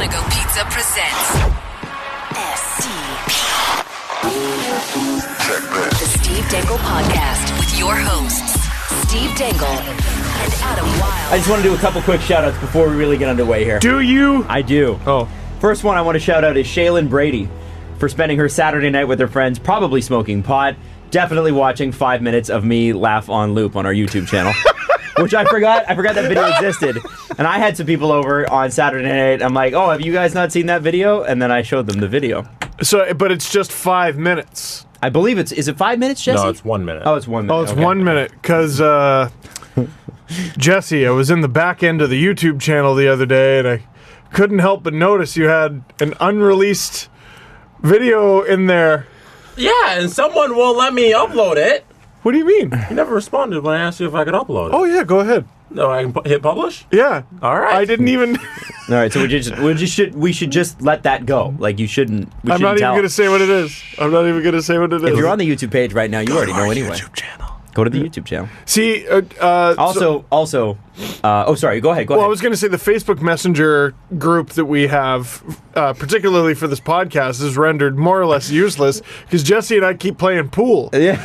Panago Pizza presents STP. The Steve Dangle Podcast with your hosts, Steve Dangle and Adam Wilde. I just want to do a couple quick shout-outs before we really get underway here. Do you? I do. Oh. First one I want to shout out is Shaylin Brady for spending her Saturday night with her friends, probably smoking pot, definitely watching 5 minutes of me laugh on loop on our YouTube channel. Which I forgot that video existed. And I had some people over on Saturday night. I'm like, oh, have you guys not seen that video? And then I showed them the video. So, but it's just 5 minutes. I believe is it 5 minutes, Jesse? No, it's 1 minute. Oh, it's 1 minute. Oh, it's okay. 1 minute. Because, Jesse, I was in the back end of the YouTube channel the other day, and I couldn't help but notice you had an unreleased video in there. Yeah, and someone won't let me upload it. What do you mean? You never responded when I asked you if I could upload it. Oh, yeah, go ahead. No, I can hit publish? Yeah. All right. I didn't even... All right, so we should just let that go. Like, you shouldn't. I'm not even going to say what it is. I'm not even going to say what it is. If you're on the YouTube page right now, you already know anyway. YouTube channel. Go to the YouTube channel. See, sorry, go ahead. Well, I was going to say the Facebook Messenger group that we have, particularly for this podcast, is rendered more or less useless because Jesse and I keep playing pool. Yeah.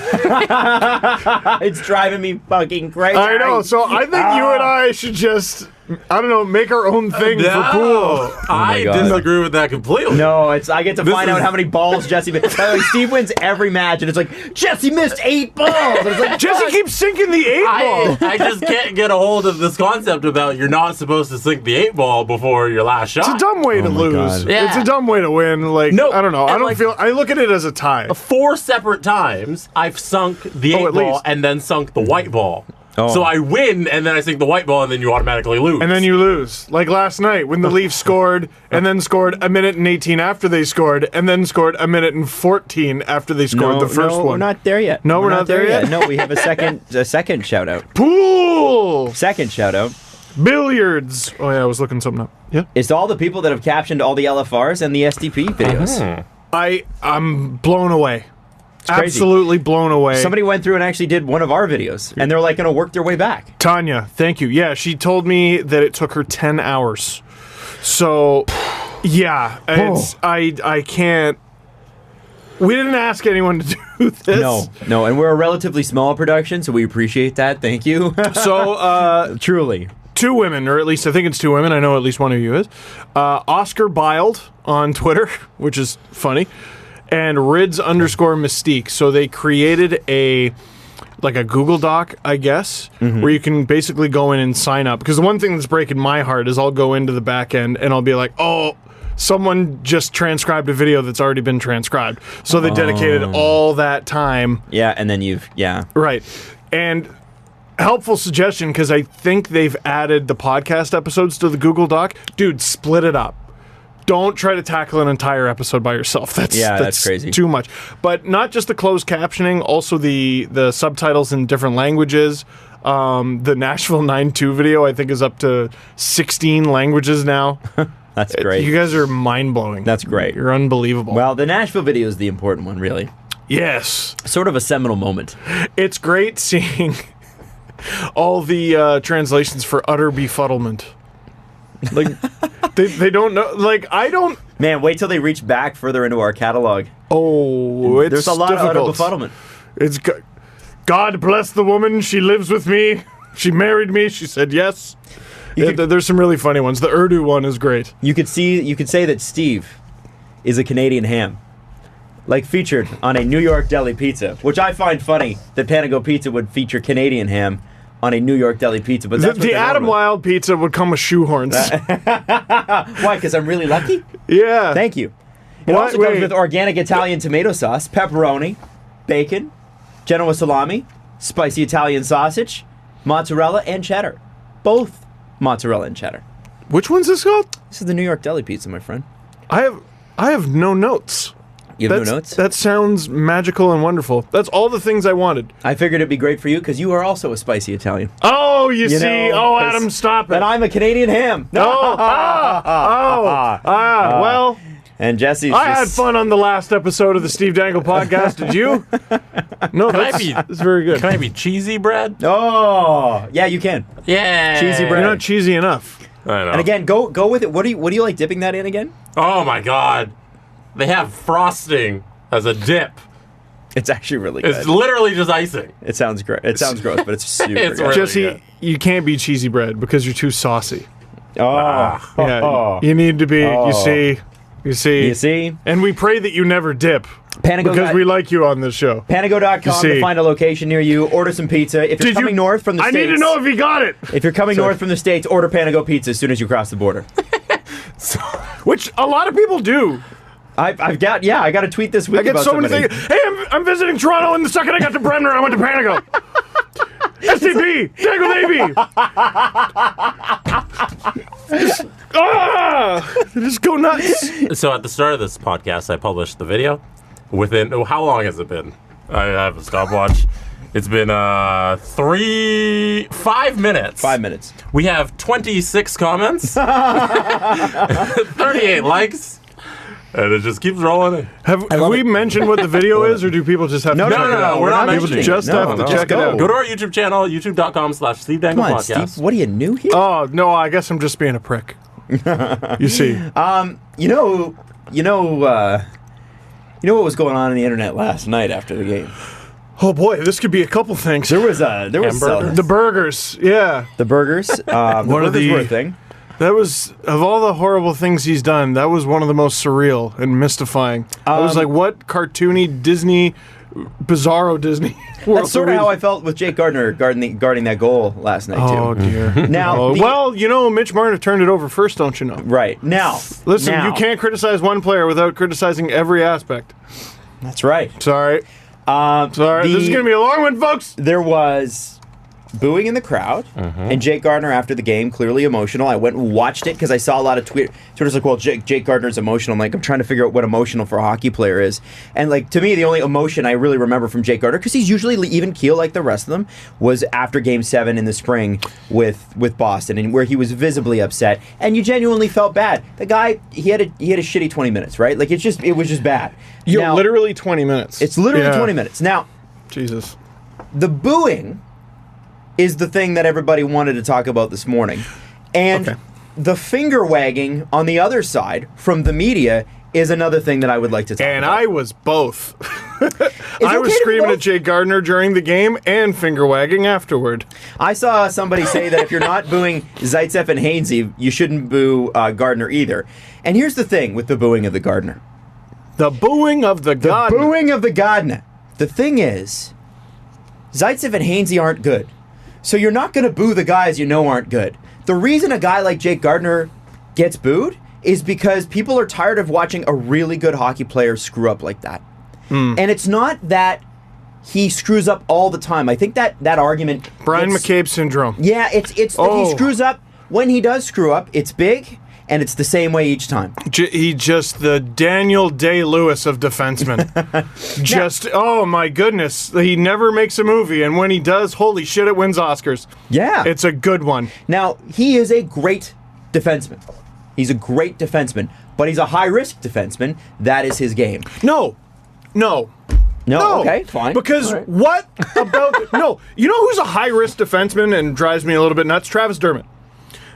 It's driving me fucking crazy. I know, so I think you and I should just, I don't know, make our own thing for pool. I God. disagree with that completely. No, I get to find out how many balls Jesse missed. By the way, Steve wins every match, and it's like, Jesse missed 8 balls. And it's like, Jesse keeps sinking the 8 ball. I just can't get a hold of this concept about you're not supposed to sink the 8 ball before your last shot. It's a dumb way to lose. God. Yeah. It's a dumb way to win. Like, No, I don't know. I and don't like- feel. I look at it as a tie. 4 separate times I've sunk the 8 at ball least. and then sunk the white ball. Oh. So I win and then I sink the white ball and then you automatically lose. And then you lose. Like last night when the Leafs scored and then scored a minute and 18 after they scored and then scored a minute and 14 after they scored the first one. We're not there yet. No, we're not there yet? No, we have a second shout out. Pool! Second shout out Billiards! Oh, yeah, I was looking something up. Yeah. is to all the people that have captioned all the LFRs and the STP videos. I'm blown away. crazy. Absolutely blown away. Somebody went through and actually did one of our videos, and they're like going to work their way back. Tanya, thank you. Yeah, she told me that it took her 10 hours. So, yeah, it's, I can't. We didn't ask anyone to do this. No, and we're a relatively small production, so we appreciate that. Thank you. So, Truly. 2 women, or at least I think it's 2 women. I know at least one of you is. Oscar Biled on Twitter, which is funny, and Rids_Mystique. So they created a Google Doc, I guess, where you can basically go in and sign up. Because the one thing that's breaking my heart is I'll go into the back end and I'll be like, oh, someone just transcribed a video that's already been transcribed. So they dedicated all that time. Yeah, and then Right. And helpful suggestion, because I think they've added the podcast episodes to the Google Doc. Dude, split it up. Don't try to tackle an entire episode by yourself. That's crazy. Too much. But not just the closed captioning, also the subtitles in different languages. The Nashville 9-2 video, I think, is up to 16 languages now. That's great. You guys are mind-blowing. That's great. You're unbelievable. Well, the Nashville video is the important one, really. Yes. Sort of a seminal moment. It's great seeing all the translations for utter befuddlement. Like, they don't know. Like, I don't. Man, wait till they reach back further into our catalog. Oh, it's There's a lot difficult. of befuddlement. It's God bless the woman. She lives with me. She married me. She said yes. There's some really funny ones. The Urdu one is great. You could say that Steve is a Canadian ham. Like featured on a New York deli pizza, which I find funny that Panago Pizza would feature Canadian ham on a New York deli pizza. But that's the Adam Wilde pizza would come with shoehorns. Why? Because I'm really lucky? Yeah. Thank you. It also comes with organic Italian tomato sauce, pepperoni, bacon, Genoa salami, spicy Italian sausage, mozzarella, and cheddar. Both mozzarella and cheddar. Which one's this called? This is the New York deli pizza, my friend. I have no notes. You have no notes? That sounds magical and wonderful. That's all the things I wanted. I figured it'd be great for you because you are also a spicy Italian. Oh, you see? know, Adam, stop it. And I'm a Canadian ham. No. Well. And Jesse's I had fun on the last episode of the Steve Dangle podcast. Did you? No, that's very good. Can I be cheesy bread? Oh, yeah, you can. Yeah. Cheesy bread. You're not cheesy enough. I know. And again, go with it. What do you like dipping that in again? Oh my god. They have frosting as a dip. It's actually really good. It's literally just icing. It sounds great. It sounds gross, but it's super It's good. really Jesse, good. you can't be cheesy bread because you're too saucy. Oh, You need to be. You see. You see? And we pray that you never dip Panago because got- we like you on this show. Panago.com You to see. find a location near you. Order some pizza. If you're coming north from the I States... need to know if he got it. If you're coming north from the States, order Panago pizza as soon as you cross the border. Which a lot of people do. I got a tweet this week I get about so many somebody. things. Hey, I'm visiting Toronto, and the second I got to Bremner, I went to Panago. STP, Dangle baby. Just go nuts. So at the start of this podcast, I published the video. How long has it been? I have a stopwatch. It's been 5 minutes. 5 minutes. We have 26 comments, 38 likes, and it just keeps rolling in. Have we mentioned what the video is, or do people just have to check it out? we're not People mentioning just it. have to No, check it go. out. Go to our YouTube channel, youtube.com/Steve Come Dangle on, Podcast. Steve. What are you new here? Oh, no, I guess I'm just being a prick. You see. You know what was going on the internet last night after the game? Oh, boy, this could be a couple things. There was Hamburger? The burgers, yeah. the burgers. The One of burgers the- were a thing. That was, of all the horrible things he's done, that was one of the most surreal and mystifying. I was like, what cartoony Disney, bizarro Disney world? That's sort of how I felt with Jake Gardner guarding that goal last night too. Oh, dear. Now, Well, you know, Mitch Marner turned it over first, don't you know? right now, Listen, now- you can't criticize one player without criticizing every aspect. That's right. Sorry. Sorry. This is going to be a long one, folks. There was booing in the crowd, and Jake Gardner after the game, clearly emotional. I went and watched it because I saw a lot of Twitter's like, well, Jake Gardner's emotional. I'm like, I'm trying to figure out what emotional for a hockey player is. And like, to me, the only emotion I really remember from Jake Gardner, because he's usually even keel like the rest of them, was after Game 7 in the spring with Boston, and where he was visibly upset, and you genuinely felt bad. The guy, he had a shitty 20 minutes, right? Like, it was just bad. Now, Literally 20 minutes. it's literally Yeah. 20 minutes. Now, Jesus. the booing is the thing that everybody wanted to talk about this morning. And Okay. the finger wagging on the other side from the media is another thing that I would like to talk And about. I was both. Is it I was okay to be screaming both? at Jay Gardner during the game and finger wagging afterward. I saw somebody say that if you're not booing Zaitsev and Haensi, you shouldn't boo Gardner either. And here's the thing with the booing of the Gardner. The booing of the god. Booing of the Gardner. The thing is, Zaitsev and Haensi aren't good. So you're not going to boo the guys you know aren't good. The reason a guy like Jake Gardner gets booed is because people are tired of watching a really good hockey player screw up like that. And it's not that he screws up all the time. I think that argument... Brian gets- McCabe syndrome. Yeah, it's that Oh. he screws up. When he does screw up, it's big, and it's the same way each time. He just the Daniel Day-Lewis of defensemen. Oh my goodness. He never makes a movie, and when he does, holy shit, it wins Oscars. Yeah. It's a good one. Now, he is a great defenseman. He's a great defenseman, but he's a high-risk defenseman. That is his game. No. No, okay, fine. Because All right. what about... No. You know who's a high-risk defenseman and drives me a little bit nuts? Travis Dermott.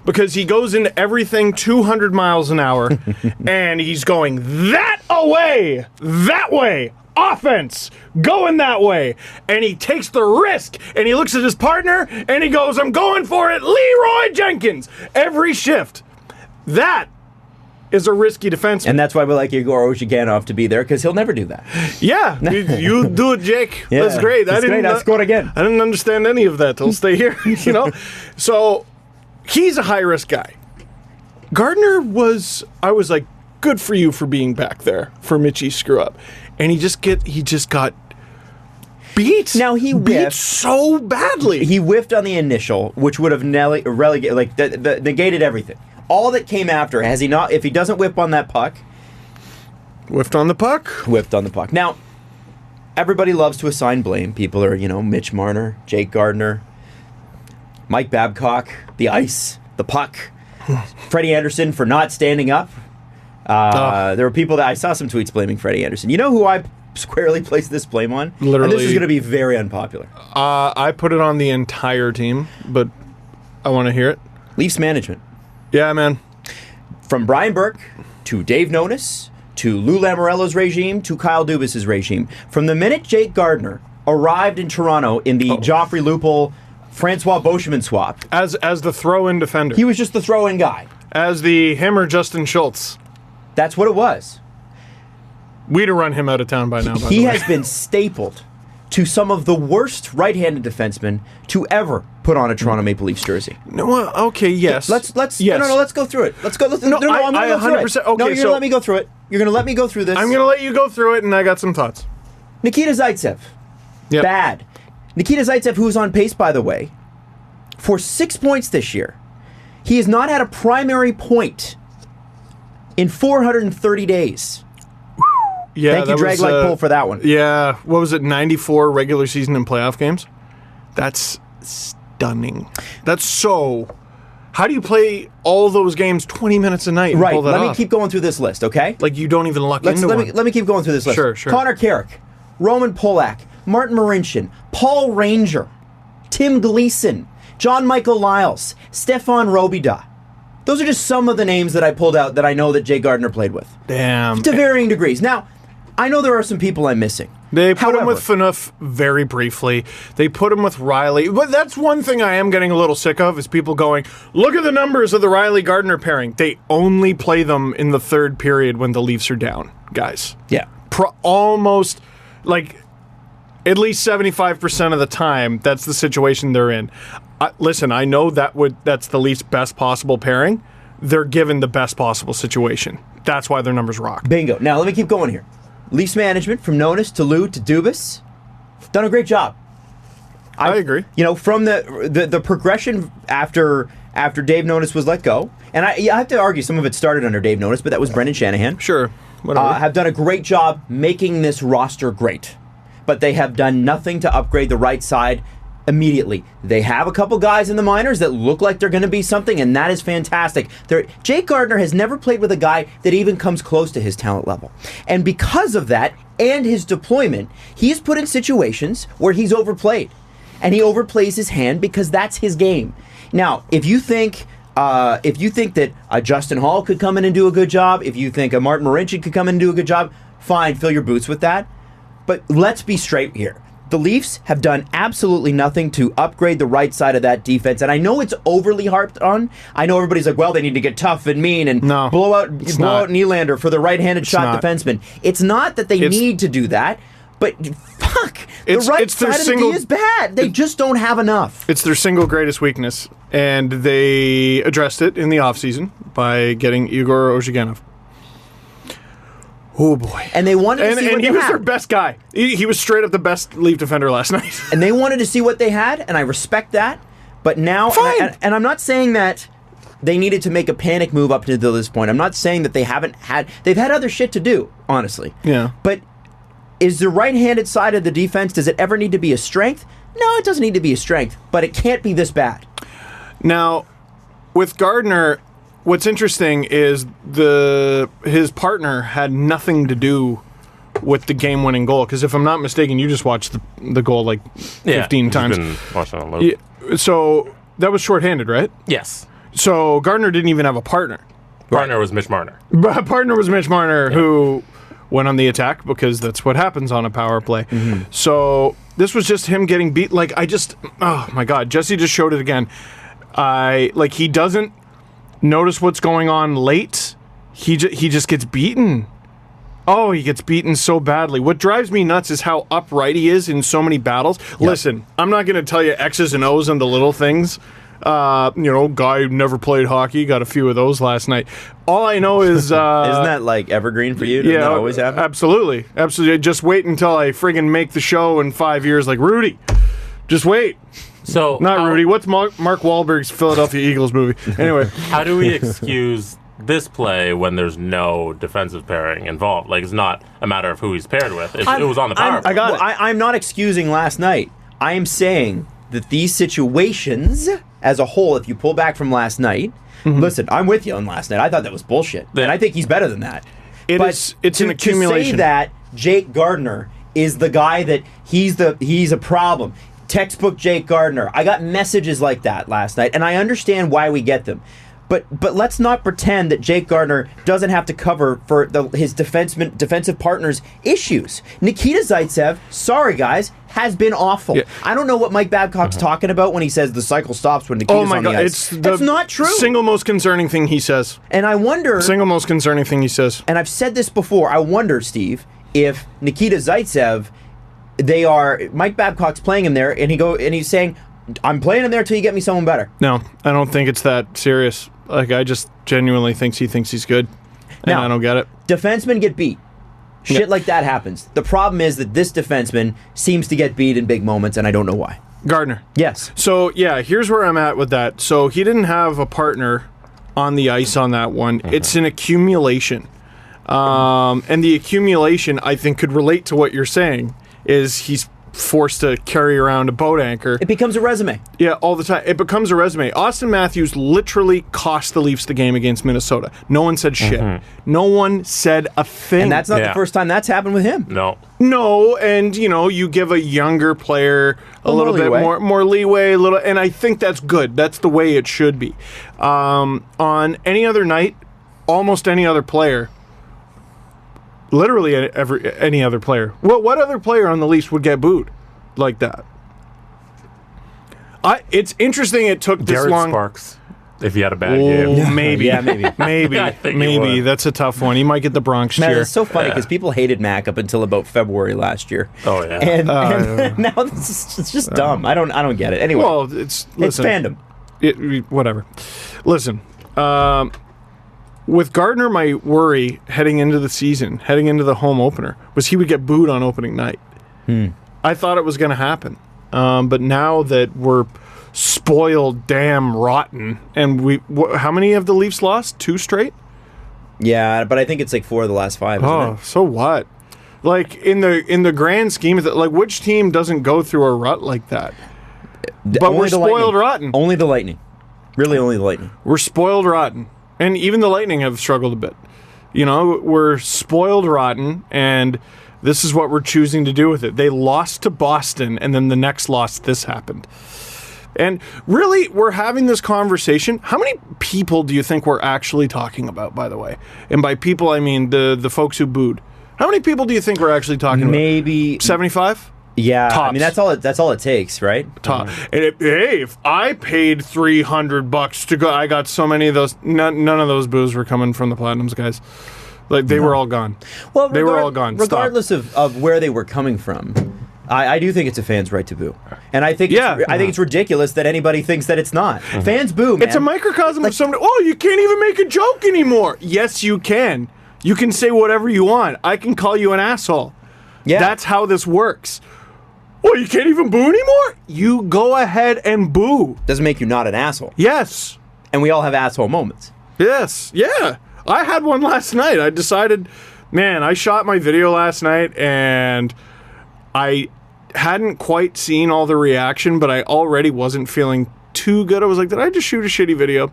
Because he goes into everything 200 miles an hour, and he's going that way, offense, going that way. And he takes the risk, and he looks at his partner, and he goes, I'm going for it, Leroy Jenkins, every shift. That is a risky defenseman. And that's why we like Igor Ozhiganov to be there, because he'll never do that. Yeah, you do it, Jake. Yeah, That's great. that's great. I'll score again. I didn't understand any of that. I'll stay here, you know? So he's a high-risk guy. Gardner I was like, good for you for being back there for Mitchie's screw up. And he just got beat. Now, he beat whiffed. so badly. He whiffed on the initial, which would have relegated, negated everything. All that came after, has he not? If he doesn't whip on that puck, Whiffed on the puck. whipped on the puck. Now, everybody loves to assign blame. People are, Mitch Marner, Jake Gardner, Mike Babcock, the ice, the puck, Freddie Anderson for not standing up. There were people that I saw some tweets blaming Freddie Anderson. You know who I squarely placed this blame on? And this Literally. is going to be very unpopular. I put it on the entire team, but I want to hear it. Leafs management. Yeah, man. From Brian Burke to Dave Nonis to Lou Lamoriello's regime to Kyle Dubas's regime. From the minute Jake Gardner arrived in Toronto in the Joffrey Lupul Francois Beauchemin swap. As the throw-in defender. He was just the throw-in guy. As the hammer Justin Schultz. That's what it was. We'd have run him out of town by now, by the way. He has been stapled to some of the worst right-handed defensemen to ever put on a Toronto Maple Leafs jersey. No, well, okay, yes. Let's yes. No, let's go through it. Let's go. I'm I gonna go 100%. through it. Okay, no, you're gonna let me go through it. You're gonna let me go through this. I'm gonna let you go through it, and I got some thoughts. Nikita Zaitsev. Yep. Bad. Nikita Zaitsev, who's on pace, by the way, for 6 points this year. He has not had a primary point in 430 days. Yeah, Thank you, Drag Like Pull, for that one. Yeah, what was it, 94 regular season and playoff games? That's stunning. That's so... How do you play all those games 20 minutes a night and pull that Let off? me keep going through this list, okay? Like you don't even luck into one. Let me keep going through this list. Sure. Connor Carrick, Roman Polak, Martin Marincin, Paul Ranger, Tim Gleason, John Michael Lyles, Stefan Robida. Those are just some of the names that I pulled out that I know that Jay Gardner played with. Damn. To varying degrees. Now, I know there are some people I'm missing. They put him with Phaneuf very briefly. They put him with Riley. But that's one thing I am getting a little sick of is people going, look at the numbers of the Riley-Gardner pairing. They only play them in the third period when the Leafs are down, guys. Yeah. Almost, like, at least 75% of the time, that's the situation they're in. Listen, I know that's the Leafs' best possible pairing. They're given the best possible situation. That's why their numbers rock. Bingo. Now, let me keep going here. Leafs management, from Nonis to Lou to Dubas, done a great job. I agree. You know, from the progression after Dave Nonis was let go, and I have to argue some of it started under Dave Nonis, but that was Brendan Shanahan. Sure. Whatever. Have done a great job making this roster great. But they have done nothing to upgrade the right side immediately. They have a couple guys in the minors that look like they're going to be something, and that is fantastic. Jake Gardner has never played with a guy that even comes close to his talent level. And because of that, and his deployment, he is put in situations where he's overplayed. And he overplays his hand because that's his game. Now, if you think that a Justin Hall could come in and do a good job, if you think a Martin Marincin could come in and do a good job, fine, fill your boots with that. But let's be straight here. The Leafs have done absolutely nothing to upgrade the right side of that defense. And I know it's overly harped on. I know everybody's like, well, they need to get tough and mean and blow out Nylander for the right-handed shot defenseman. It's not that they need to do that, but fuck, the right side of the D is bad. They just don't have enough. It's their single greatest weakness, and they addressed it in the offseason by getting Igor Ozhiganov. Oh, boy. And they wanted to see what they had. And he was their best guy. He was straight up the best Leaf defender last night. And they wanted to see what they had, and I respect that. But now, and I'm not saying that they needed to make a panic move up to this point. I'm not saying that they've had other shit to do, honestly. Yeah. But is the right-handed side of the defense, does it ever need to be a strength? No, it doesn't need to be a strength, but it can't be this bad. Now, with Gardner, what's interesting is his partner had nothing to do with the game-winning goal. Because if I'm not mistaken, you just watched the goal like 15 times. Been watching on loop. Yeah, so that was shorthanded, right? Yes. So Gardner didn't even have a partner. Partner was Mitch Marner. Partner was Mitch Marner, who went on the attack because that's what happens on a power play. Mm-hmm. So this was just him getting beat. Oh my God, Jesse just showed it again. He doesn't notice what's going on late. He just gets beaten. Oh, he gets beaten so badly. What drives me nuts is how upright he is in so many battles. Yep. Listen, I'm not going to tell you X's and O's and the little things. Guy who never played hockey, got a few of those last night. All I know is... Isn't that like evergreen for you? Doesn't that always happen? Absolutely. Just wait until I friggin' make the show in 5 years like Rudy. Just wait. So Not Rudy. What's Mark Wahlberg's Philadelphia Eagles movie? Anyway. How do we excuse this play when there's no defensive pairing involved? Like, it's not a matter of who he's paired with. It was on the power play. I'm not excusing last night. I am saying that these situations as a whole, if you pull back from last night, listen, I'm with you on last night. I thought that was bullshit. And I think he's better than that. It's an accumulation. To say that Jake Gardner is the guy that he's a problem. Textbook Jake Gardner. I got messages like that last night, and I understand why we get them. But let's not pretend that Jake Gardiner doesn't have to cover for his defensive partner's issues. Nikita Zaitsev, sorry guys, has been awful. Yeah. I don't know what Mike Babcock's talking about when he says the cycle stops when Nikita's on the ice. That's not true. Single most concerning thing he says. And I wonder... Single most concerning thing he says. And I've said this before. I wonder, Steve, if Nikita Zaitsev, Mike Babcock's playing him there, and he's saying, I'm playing him there until you get me someone better. No, I don't think it's that serious. Like, I just genuinely thinks he's good. And I don't get it. Defensemen get beat. Shit like that happens. The problem is that this defenseman seems to get beat in big moments, and I don't know why. Gardiner. Yes. So, yeah, here's where I'm at with that. So, he didn't have a partner on the ice on that one. It's an accumulation. And the accumulation, I think, could relate to what you're saying, is he's forced to carry around a boat anchor. It becomes a resume. Yeah, all the time. It becomes a resume. Austin Matthews literally cost the Leafs the game against Minnesota. No one said shit. No one said a thing. And that's not the first time that's happened with him. No, and you give a younger player a little bit more leeway, and I think that's good. That's the way it should be. On any other night, almost any other player, literally any other player. Well, what other player on the Leafs would get booed like that? It's interesting it took this long. Sparks, if he had a bad game. Maybe. Yeah, maybe. Maybe. That's a tough one. He might get the Bronx cheer. It's so funny because people hated Mac up until about February last year. Oh, yeah. And now it's just dumb. I don't get it. Anyway. Well, it's fandom. Whatever. Listen, with Gardiner, my worry heading into the season, heading into the home opener, was he would get booed on opening night. I thought it was going to happen. But now that we're spoiled, damn rotten, and how many have the Leafs lost? 2 straight? Yeah, but I think it's like 4 of the last 5, isn't it? So what? Like, in the grand scheme of it, like, which team doesn't go through a rut like that? But we're spoiled rotten. Only the Lightning. Really, only the Lightning. We're spoiled rotten. And even the Lightning have struggled a bit. We're spoiled rotten, and this is what we're choosing to do with it. They lost to Boston, and then the next loss, this happened. And really, we're having this conversation. How many people do you think we're actually talking about, by the way? And by people, I mean the folks who booed. How many people do you think we're actually talking about? Maybe 75? Yeah, Tops. I mean that's all it takes, right? And if I paid $300 to go, I got so many of those. None of those boos were coming from the Platinums guys. Like they were all gone. Well, they were all gone. Regardless of where they were coming from, I do think it's a fan's right to boo, and I think I think it's ridiculous that anybody thinks that it's not. Fans boo, man. It's a microcosm of somebody. Oh, you can't even make a joke anymore. Yes, you can. You can say whatever you want. I can call you an asshole. Yeah, that's how this works. Oh, you can't even boo anymore? You go ahead and boo. Doesn't make you not an asshole. Yes. And we all have asshole moments. Yes. Yeah. I had one last night. I decided, man, I shot my video last night and I hadn't quite seen all the reaction, but I already wasn't feeling too good. I was like, did I just shoot a shitty video?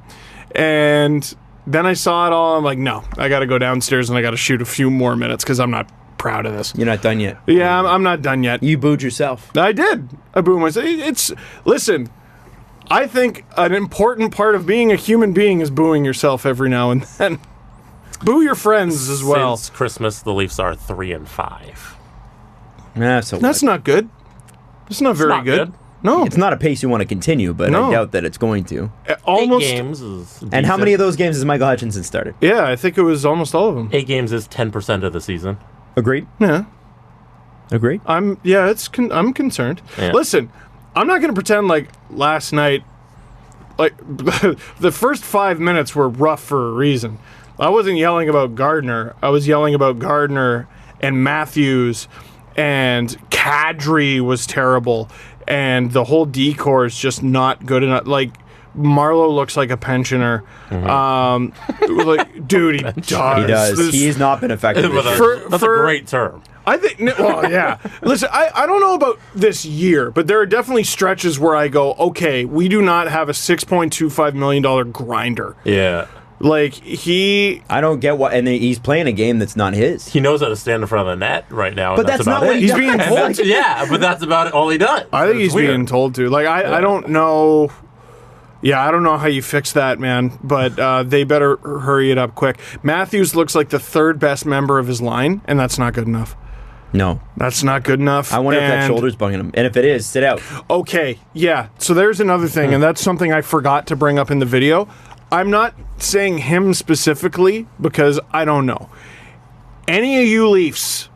And then I saw it all. I'm like, no, I got to go downstairs and I got to shoot a few more minutes because I'm not proud of this. You're not done yet. Yeah, I'm not done yet. You booed yourself. I did. I booed myself. Listen, I think an important part of being a human being is booing yourself every now and then. Boo your friends as well. Since Christmas, the Leafs are 3-5. That's not good. It's not very good. No. It's not a pace you want to continue, but I doubt that it's going to. Almost 8 games is decent. And how many of those games has Michael Hutchinson started? Yeah, I think it was almost all of them. 8 games is 10% of the season. Agreed? Yeah. Agreed? I'm concerned. Yeah. Listen, I'm not going to pretend like last night, like the first 5 minutes were rough for a reason. I wasn't yelling about Gardiner. I was yelling about Gardiner and Matthews, and Kadri was terrible, and the whole decor is just not good enough. Like, Marlowe looks like a pensioner. Like, dude, he does. He does. He's not been effective. That's a great term. I think, well, yeah. Listen, I don't know about this year, but there are definitely stretches where I go, okay, we do not have a $6.25 million grinder. Yeah. Like, I don't get what, and he's playing a game that's not his. He knows how to stand in front of the net right now. But that's not what he's being told. Yeah, but that's about all he does. I think he's being told to. Like, I don't know. Yeah, I don't know how you fix that, man, but they better hurry it up quick. Matthews looks like the third best member of his line, and that's not good enough. No. That's not good enough. I wonder if that shoulder's bugging him. And if it is, sit out. Okay, yeah. So there's another thing, and that's something I forgot to bring up in the video. I'm not saying him specifically because I don't know. Any of you Leafs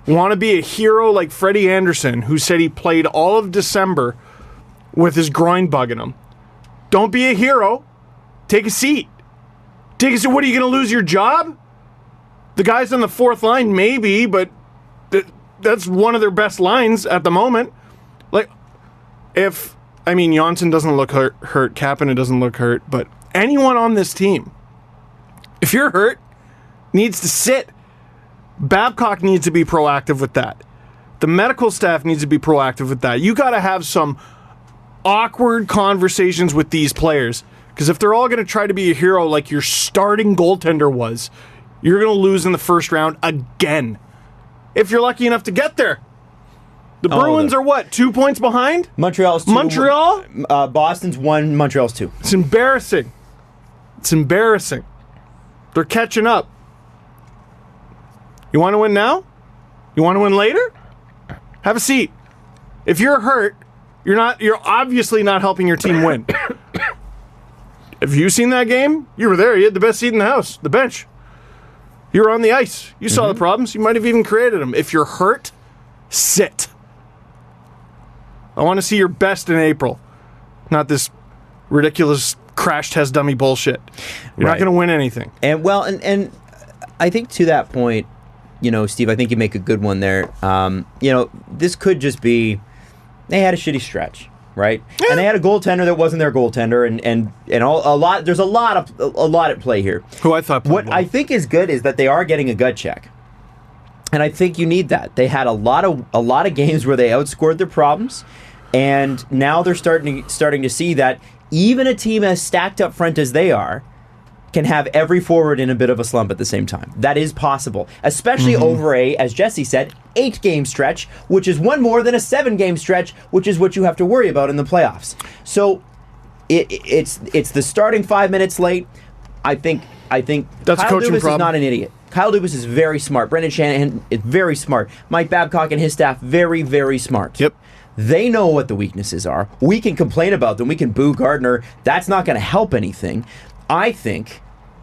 want to be a hero like Freddie Anderson, who said he played all of December with his groin bugging him? Don't be a hero. Take a seat. Take a seat. What, are you going to lose your job? The guys on the fourth line, maybe, but that's one of their best lines at the moment. Like, Janssen doesn't look hurt, Kapanen doesn't look hurt, but anyone on this team, if you're hurt, needs to sit. Babcock needs to be proactive with that. The medical staff needs to be proactive with that. You got to have some awkward conversations with these players, because if they're all going to try to be a hero like your starting goaltender was, you're going to lose in the first round again. If you're lucky enough to get there. The Bruins are what, 2 points behind? Montreal's 2. Montreal? Boston's 1, Montreal's 2. It's embarrassing. It's embarrassing. They're catching up. You want to win now? You want to win later? Have a seat. If you're hurt, you're obviously not helping your team win. Have you seen that game? You were there. You had the best seat in the house, the bench. You were on the ice. You saw the problems. You might have even created them. If you're hurt, sit. I want to see your best in April, not this ridiculous crash test dummy bullshit. You're not going to win anything. And I think to that point, Steve, I think you make a good one there. This could just be they had a shitty stretch, right? Yeah. And they had a goaltender that wasn't their goaltender, and a lot. There's a lot at play here. Who I thought. What I think is good is that they are getting a gut check, and I think you need that. They had a lot of games where they outscored their problems, and now they're starting to see that even a team as stacked up front as they are can have every forward in a bit of a slump at the same time. That is possible, especially over as Jesse said, 8-game stretch, which is one more than a 7-game stretch, which is what you have to worry about in the playoffs. So it's the starting 5 minutes late. I think that's Kyle Dubas is problem. not an idiot. Kyle Dubas is very smart. Brendan Shanahan is very smart. Mike Babcock and his staff, very, very smart. Yep. They know what the weaknesses are. We can complain about them. We can boo Gardner. That's not going to help anything. I think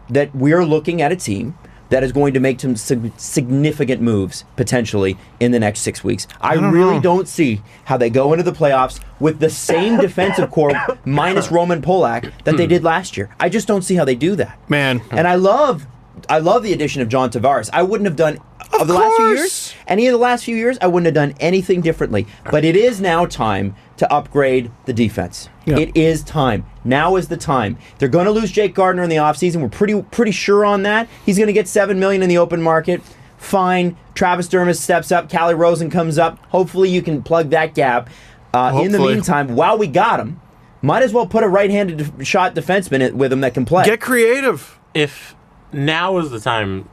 that we're looking at a team that is going to make some significant moves, potentially, in the next 6 weeks. I really don't see how they go into the playoffs with the same defensive core minus Roman Polak that they did last year. I just don't see how they do that. Man. And I love the addition of John Tavares. I wouldn't have done of the last few years, any of the last few years, I wouldn't have done anything differently. But it is now time to upgrade the defense. Yep. It is time. Now is the time. They're going to lose Jake Gardner in the offseason. We're pretty sure on that. He's going to get $7 million in the open market. Fine. Travis Dermott steps up. Callie Rosen comes up. Hopefully you can plug that gap. In the meantime, while we got him, might as well put a right-handed shot defenseman with him that can play. Get creative. If now is the time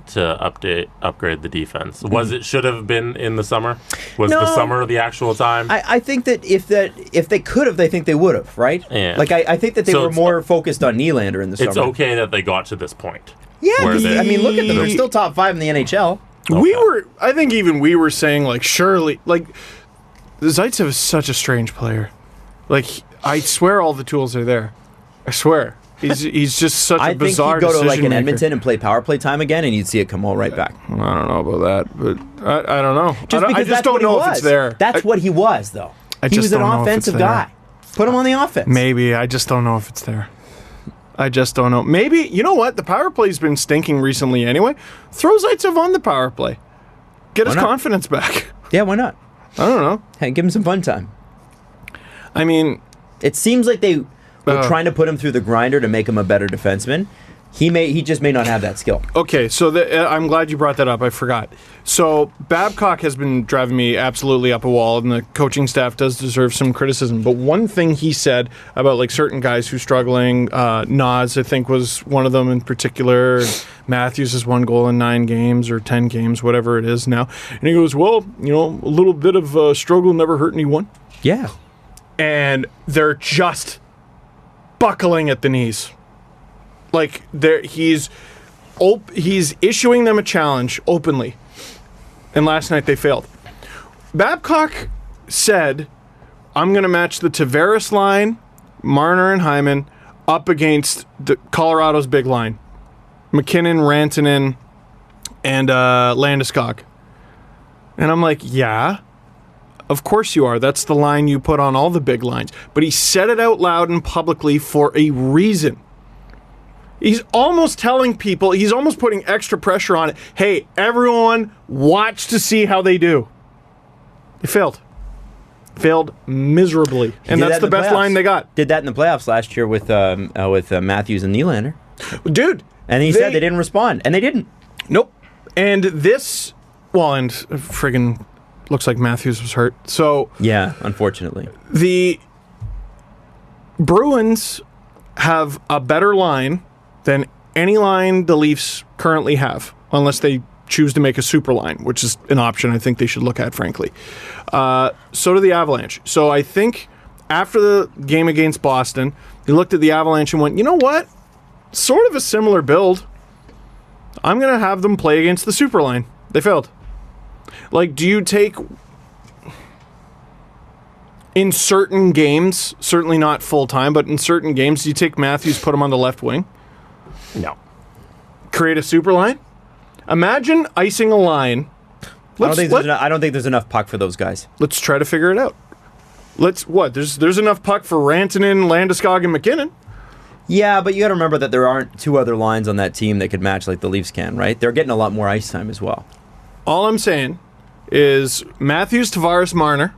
to upgrade the defense. Should have been in the summer? Was the summer the actual time? I think that if they could have, they think they would have, right? Yeah. Like I think that they were more focused on Nylander in the summer. It's okay that they got to this point. Yeah, look at them. They're still top 5 in the NHL. Okay. I think even we were saying, like, surely, like, Zaitsev is such a strange player. Like, I swear all the tools are there. I swear. He's just such a bizarre decision maker. I think he'd go to, like, an Edmonton and play power play time again, and you'd see it come all right back. I don't know about that, but I don't know. I just don't know if it's there. That's what he was, though. He was an offensive guy. Put him on the offense. Maybe. I just don't know if it's there. I just don't know. Maybe, you know what? The power play's been stinking recently anyway. Throw Zaitsev on the power play. Get his confidence back. Yeah, why not? I don't know. Hey, give him some fun time. I mean, it seems like they were trying to put him through the grinder to make him a better defenseman. He just may not have that skill. Okay, so I'm glad you brought that up. I forgot. So Babcock has been driving me absolutely up a wall, and the coaching staff does deserve some criticism. But one thing he said about, like, certain guys who are struggling, Nas, I think, was one of them in particular. Matthews has 1 goal in 9 games or 10 games, whatever it is now. And he goes, well, a little bit of struggle never hurt anyone. Yeah. And they're just buckling at the knees. Like he's issuing them a challenge openly. And last night they failed. Babcock said, I'm going to match the Tavares line, Marner and Hyman, up against Colorado's big line. McKinnon, Rantanen, and Landeskog. And I'm like, yeah, of course you are. That's the line you put on all the big lines. But he said it out loud and publicly for a reason. He's almost telling people, he's almost putting extra pressure on it. Hey, everyone, watch to see how they do. They failed. Failed miserably. And that's the best line they got. Did that in the playoffs last year with Matthews and Nylander. Dude. And he said they didn't respond. And they didn't. Nope. And this, well, and friggin' looks like Matthews was hurt. So. Yeah, unfortunately. The Bruins have a better line than any line the Leafs currently have, unless they choose to make a super line, which is an option I think they should look at, frankly. So do the Avalanche. So I think after the game against Boston, they looked at the Avalanche and went, you know what? Sort of a similar build. I'm going to have them play against the super line. They failed. Like, do you take... In certain games, certainly not full-time, but in certain games, do you take Matthews, put him on the left wing? No. Create a super line? Imagine icing a line. I don't think there's enough puck for those guys. Let's try to figure it out. There's enough puck for Rantanen, Landeskog, and McKinnon. Yeah, but you got to remember that there aren't two other lines on that team that could match like the Leafs can, right? They're getting a lot more ice time as well. All I'm saying is Matthews, Tavares, Marner.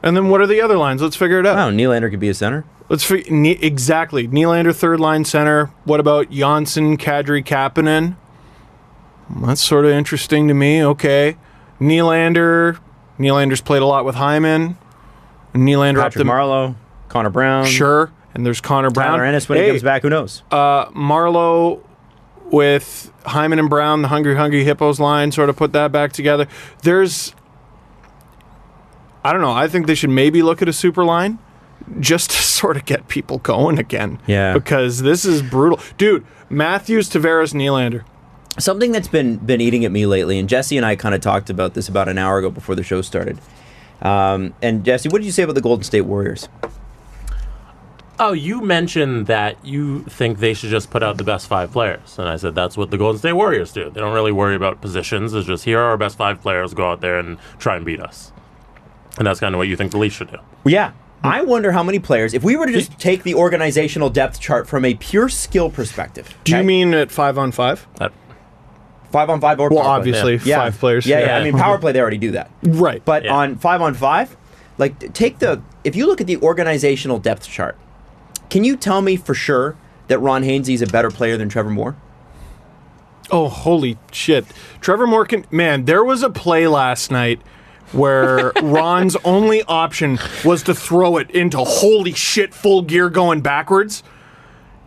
And then what are the other lines? Let's figure it out. Oh, Nylander could be a center. Exactly. Nylander, third line center. What about Janssen, Kadri, Kapanen? That's sort of interesting to me. Okay. Nylander's played a lot with Hyman. Nylander Patrick Marleau, Connor Brown. Sure. And there's Connor Brown. Tyler Ennis when he comes back, who knows? Marleau with Hyman and Brown, the Hungry Hippos line, sort of put that back together. I don't know. I think they should maybe look at a super line just to sort of get people going again. Yeah. Because this is brutal. Dude, Matthews, Tavares, Nylander. Something that's been eating at me lately, and Jesse and I kind of talked about this about an hour ago before the show started. And Jesse, what did you say about the Golden State Warriors? Oh, you mentioned that you think they should just put out the best 5 players. And I said that's what the Golden State Warriors do. They don't really worry about positions. It's just, here are our best 5 players. Go out there and try and beat us. And that's kind of what you think the Leafs should do. Yeah. I wonder how many players, if we were to just take the organizational depth chart from a pure skill perspective. Do you mean at 5-on-5? 5-on-5 or well, power obviously, play. 5 players. Yeah. I mean, power play, they already do that. Right. But on 5-on-5, like, if you look at the organizational depth chart, can you tell me for sure that Ron Haensi is a better player than Trevor Moore? Oh, holy shit. Trevor Moore there was a play last night where Ron's only option was to throw it into holy shit full gear going backwards,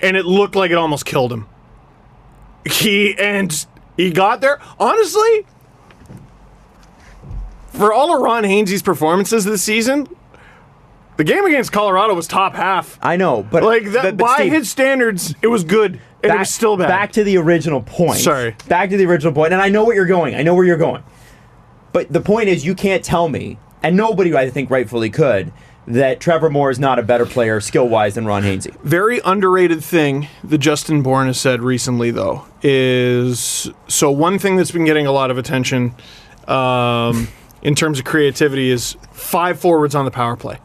and it looked like it almost killed him. He got there. Honestly, for all of Ron Haensi's performances this season, the game against Colorado was top half. I know, but by Steve, his standards, it was good, and it was still bad. Back to the original point. Sorry. Back to the original point, and I know where you're going. But the point is, you can't tell me, and nobody, I think, rightfully could, that Trevor Moore is not a better player skill-wise than Ron Haensi. Very underrated thing that Justin Bourne has said recently, though, is... So one thing that's been getting a lot of attention in terms of creativity is 5 forwards on the power play.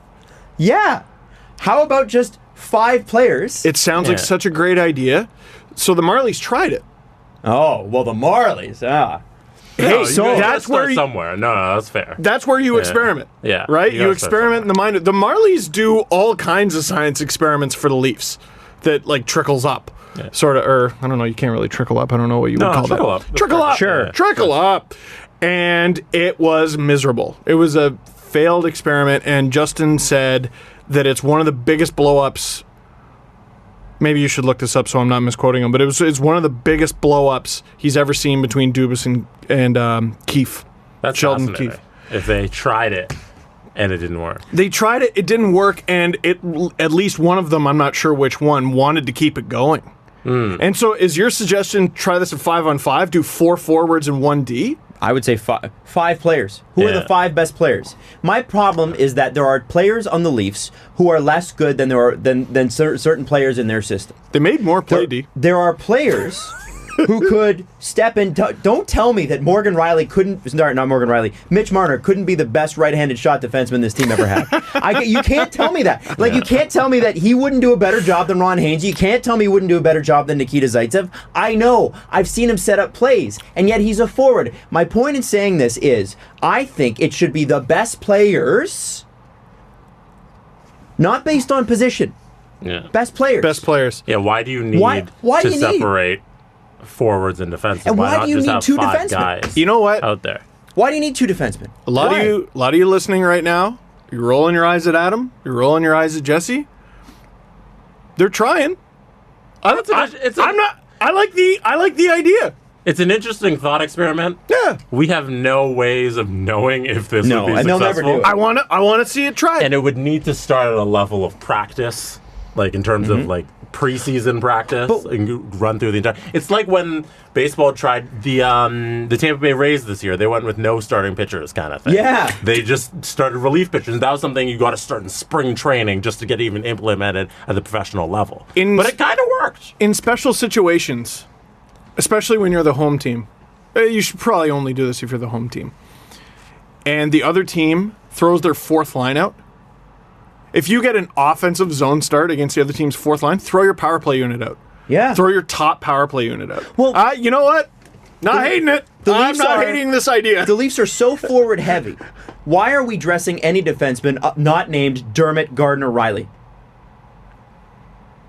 Yeah. How about just 5 players? It sounds like such a great idea. So the Marlies tried it. Oh, well, the Marlies, Hey, so that's where somewhere. No, that's fair. That's where you experiment. Yeah. Right? You experiment in the mind. The Marlies do all kinds of science experiments for the Leafs that, like, trickles up. Yeah. Sort of, or, I don't know, you can't really trickle up. I don't know what you would call trickle that. Up. Trickle up. Sure. Trickle up. And it was miserable. It was a failed experiment, and Justin said that it's one of the biggest blow-ups. Maybe you should look this up so I'm not misquoting him, but it's one of the biggest blow-ups he's ever seen between Dubas and Keefe. That's Sheldon Keefe. If they tried it. and it didn't work. They tried it, it didn't work, and at least one of them, I'm not sure which one, wanted to keep it going. And so is your suggestion, try this at 5-on-5, do 4 forwards and 1 D? I would say five players. Who are the 5 best players? My problem is that there are players on the Leafs who are less good than than certain players in their system. They made more play, D. There are players who could step in. Don't tell me that Morgan Riley not Morgan Riley, Mitch Marner couldn't be the best right-handed shot defenseman this team ever had. You can't tell me that. Like, you can't tell me that he wouldn't do a better job than Ron Haensi. You can't tell me he wouldn't do a better job than Nikita Zaitsev. I know. I've seen him set up plays, and yet he's a forward. My point in saying this is, I think it should be the best players, not based on position. Yeah. Best players. Best players. Yeah, why do you need Why to do you separate forwards and defensemen? And why not do you just need have 2 5 defensemen? guys You know what? out there? Why do you need 2 defensemen? A lot of you listening right now, you're rolling your eyes at Adam, you're rolling your eyes at Jesse. They're trying. I like the idea. It's an interesting thought experiment. Yeah. We have no ways of knowing if this would be and they'll never successful. do it. I want to see it tried. And it would need to start at a level of practice, like in terms of like preseason practice, and run through the entire. It's like when baseball tried the Tampa Bay Rays this year. They went with no starting pitchers, kind of thing. Yeah. They just started relief pitchers. And that was something you got to start in spring training just to get even implemented at the professional level. But it kind of worked in special situations, especially when you're the home team. You should probably only do this if you're the home team. And the other team throws their 4th line out. If you get an offensive zone start against the other team's 4th line, throw your power play unit out. Yeah. Throw your top power play unit out. Well, you know what? Not hating it. I'm not hating this idea. The Leafs are so forward heavy. Why are we dressing any defenseman not named Dermott Gardner Riley?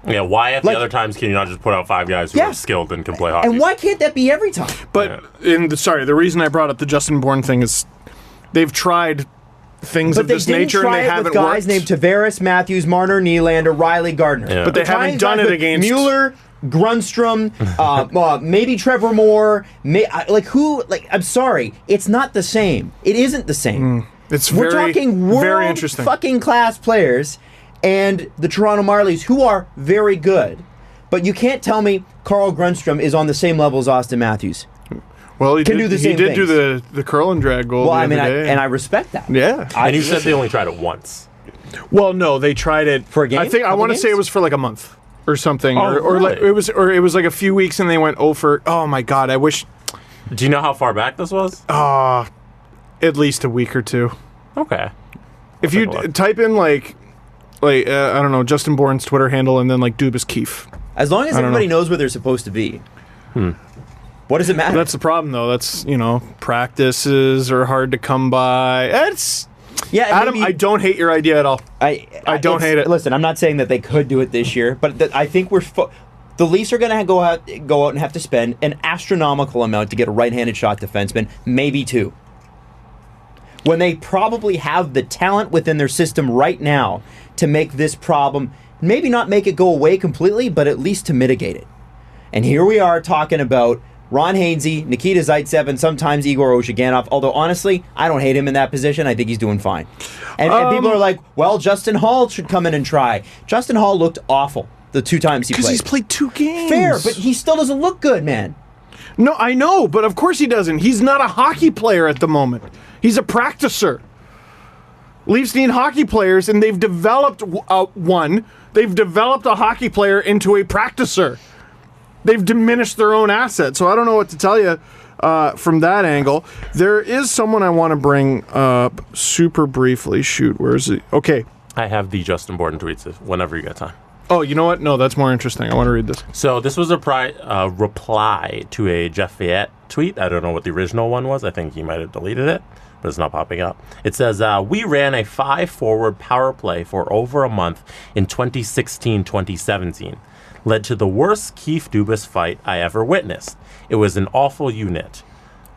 Yeah, why at the other times can you not just put out 5 guys who are skilled and can play hockey? And why can't that be every time? But the reason I brought up the Justin Bourne thing is they've tried things of this nature and they haven't worked. But they didn't try it with guys named Tavares, Matthews, Marner, Nylander, Riley, Gardner. Yeah. But they haven't done it against Mueller, Grunstrom, maybe Trevor Moore. I'm sorry, it's not the same. It isn't the same. We're talking very interesting. fucking class players, and the Toronto Marlies, who are very good. But you can't tell me Carl Grunstrom is on the same level as Austin Matthews. Well, he can did do the same do things. the curl and drag goal. Well, the I mean, other day. and I respect that. Yeah. And you said they only tried it once. Well, no, they tried it for a game. I want to say it was for like a month or something, Oh, or like really? it was like a few weeks, and they went over. Oh my god, I wish. Do you know how far back this was? At least a week or 2. Okay. If you type in like I don't know, Justin Bourne's Twitter handle and then like Dubas Keefe. As long as everybody knows where they're supposed to be. What does it matter? That's the problem, though. That's, practices are hard to come by. Adam, I don't hate your idea at all. I don't hate it. Listen, I'm not saying that they could do it this year, but I think the Leafs are going to go out and have to spend an astronomical amount to get a right-handed shot defenseman, maybe 2. When they probably have the talent within their system right now to make this problem, maybe not make it go away completely, but at least to mitigate it. And here we are talking about Ron Haensi, Nikita Zaitsev, and sometimes Igor Ozhiganov. Although, honestly, I don't hate him in that position. I think he's doing fine. And people are like, well, Justin Hall should come in and try. Justin Hall looked awful the 2 times he played. Because he's played 2 games. Fair, but he still doesn't look good, man. No, I know, but of course he doesn't. He's not a hockey player at the moment. He's a practicer. Leafs need hockey players, and they've developed one. They've developed a hockey player into a practicer. They've diminished their own assets. So I don't know what to tell you from that angle. There is someone I want to bring up super briefly. Shoot, where is it? Okay. I have the Justin Bourne tweets whenever you got time. Oh, you know what? No, that's more interesting. I want to read this. So this was a reply to a Jeff Fayette tweet. I don't know what the original one was. I think he might have deleted it, but it's not popping up. It says, we ran a 5-forward power play for over a month in 2016-2017. Led to the worst Keith Dubas fight I ever witnessed. It was an awful unit.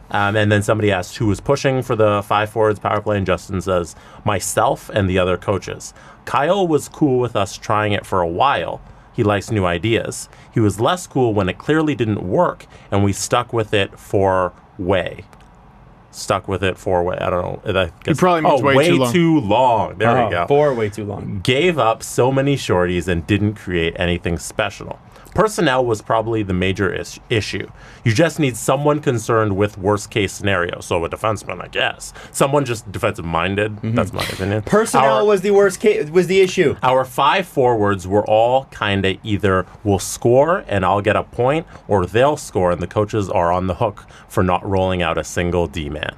And then somebody asked who was pushing for the 5 forwards power play, and Justin says, myself and the other coaches. Kyle was cool with us trying it for a while. He likes new ideas. He was less cool when it clearly didn't work, and we stuck with it for way. stuck with it 4 way. I don't know. I guess, He probably means way too long. There we go. 4 way too long. Gave up so many shorties and didn't create anything special. Personnel was probably the major issue. You just need someone concerned with worst case scenario. So a defenseman, I guess. Someone just defensive minded. That's my opinion. Personnel was the worst case, was the issue. Our 5 forwards were all kind of either will score and I'll get a point, or they'll score and the coaches are on the hook for not rolling out a single D-man.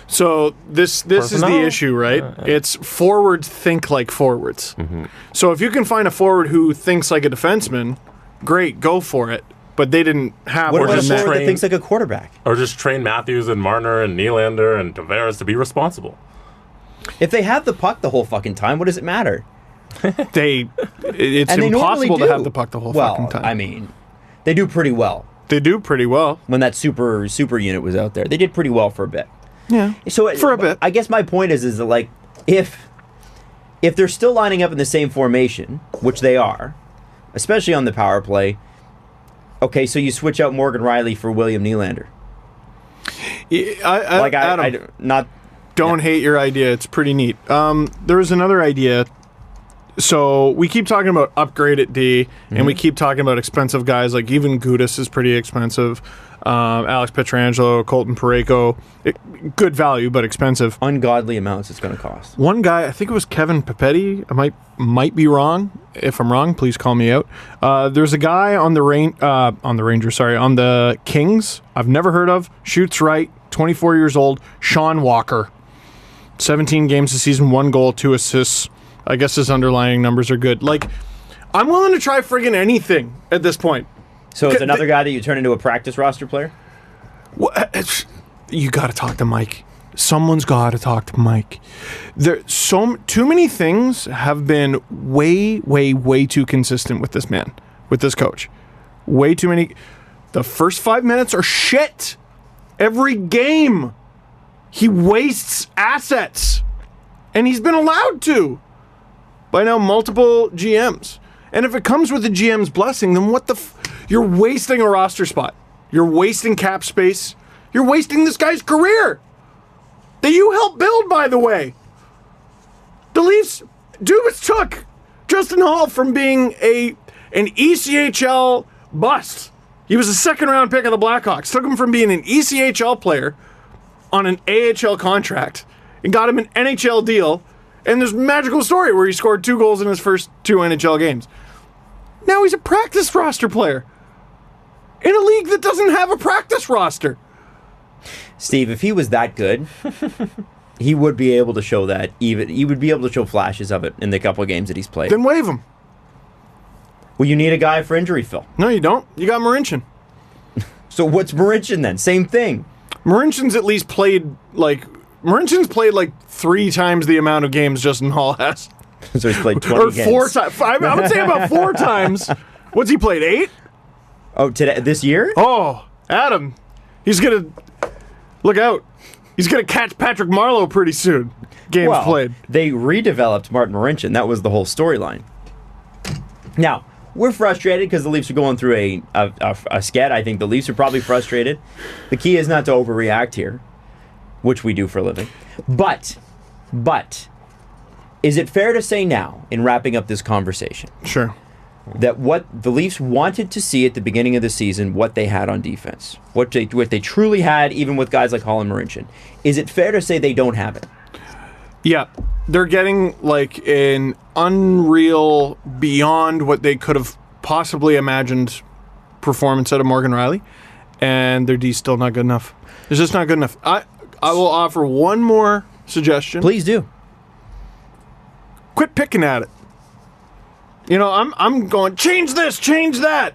So this is the issue, right? It's forwards think like forwards. So if you can find a forward who thinks like a defenseman, great, go for it. But they didn't have. What about a that. forward that thinks like a quarterback? Or just train Matthews and Marner and Nylander and Tavares to be responsible. If they have the puck the whole fucking time, what does it matter? It's And they impossible normally to have do. the puck the whole fucking time. I mean, they do pretty well. They do pretty well. When that super unit was out there, they did pretty well for a bit. Yeah. So for a bit. I guess my point is that like if they're still lining up in the same formation, which they are, especially on the power play, okay, so you switch out Morgan Riley for William Nylander. Don't hate your idea. It's pretty neat. There was another idea. So we keep talking about upgrade at D, and we keep talking about expensive guys. Like even Gudas is pretty expensive. Alex Pietrangelo, Colton Parayko, good value but expensive. Ungodly amounts it's going to cost. One guy, I think it was Kevin Papetti. I might be wrong. If I'm wrong, please call me out. There's a guy on the on the Kings. I've never heard of. Shoots right. 24 years old. Sean Walker. 17 games this season, 1 goal, 2 assists. I guess his underlying numbers are good. Like, I'm willing to try friggin' anything at this point. So it's another guy that you turn into a practice roster player? You got to talk to Mike. Someone's got to talk to Mike. Too many things have been way, way, way too consistent with this man, with this coach. Way too many. The first 5 minutes are shit. Every game, he wastes assets. And he's been allowed to by now multiple GMs. And if it comes with the GM's blessing, then what the you're wasting a roster spot. You're wasting cap space. You're wasting this guy's career that you helped build, by the way. The Leafs, Dubas took Justin Hall from being an ECHL bust. He was a second-round pick of the Blackhawks. Took him from being an ECHL player on an AHL contract and got him an NHL deal. And this magical story where he scored 2 goals in his first 2 NHL games. Now he's a practice roster player in a league that doesn't have a practice roster. Steve, if he was that good, he would be able to show that. He would be able to show flashes of it in the couple of games that he's played. Then waive him. Well, you need a guy for injury fill. No, you don't. You got Marincin. So what's Marincin then? Same thing. Marincin's at least played Marincin's played 3 times the amount of games Justin Hall has. So he's played 20 games. Or 4 times. I would say about 4 times. What's he played? 8? Oh, this year? Oh, Adam. He's going to... Look out. He's going to catch Patrick Marleau pretty soon. Games played. They redeveloped Martin Marincin. That was the whole storyline. Now, we're frustrated because the Leafs are going through a sked. I think the Leafs are probably frustrated. The key is not to overreact here, which we do for a living. But, is it fair to say now, in wrapping up this conversation, Sure. that what the Leafs wanted to see at the beginning of the season, what they had on defense, what they truly had, even with guys like Hall and Marincin, is it fair to say they don't have it? Yeah. They're getting an unreal, beyond what they could have possibly imagined performance out of Morgan Riley, and their D's still not good enough. It's just not good enough. I will offer one more suggestion. Please do. Quit picking at it. You know, I'm going, change this, change that.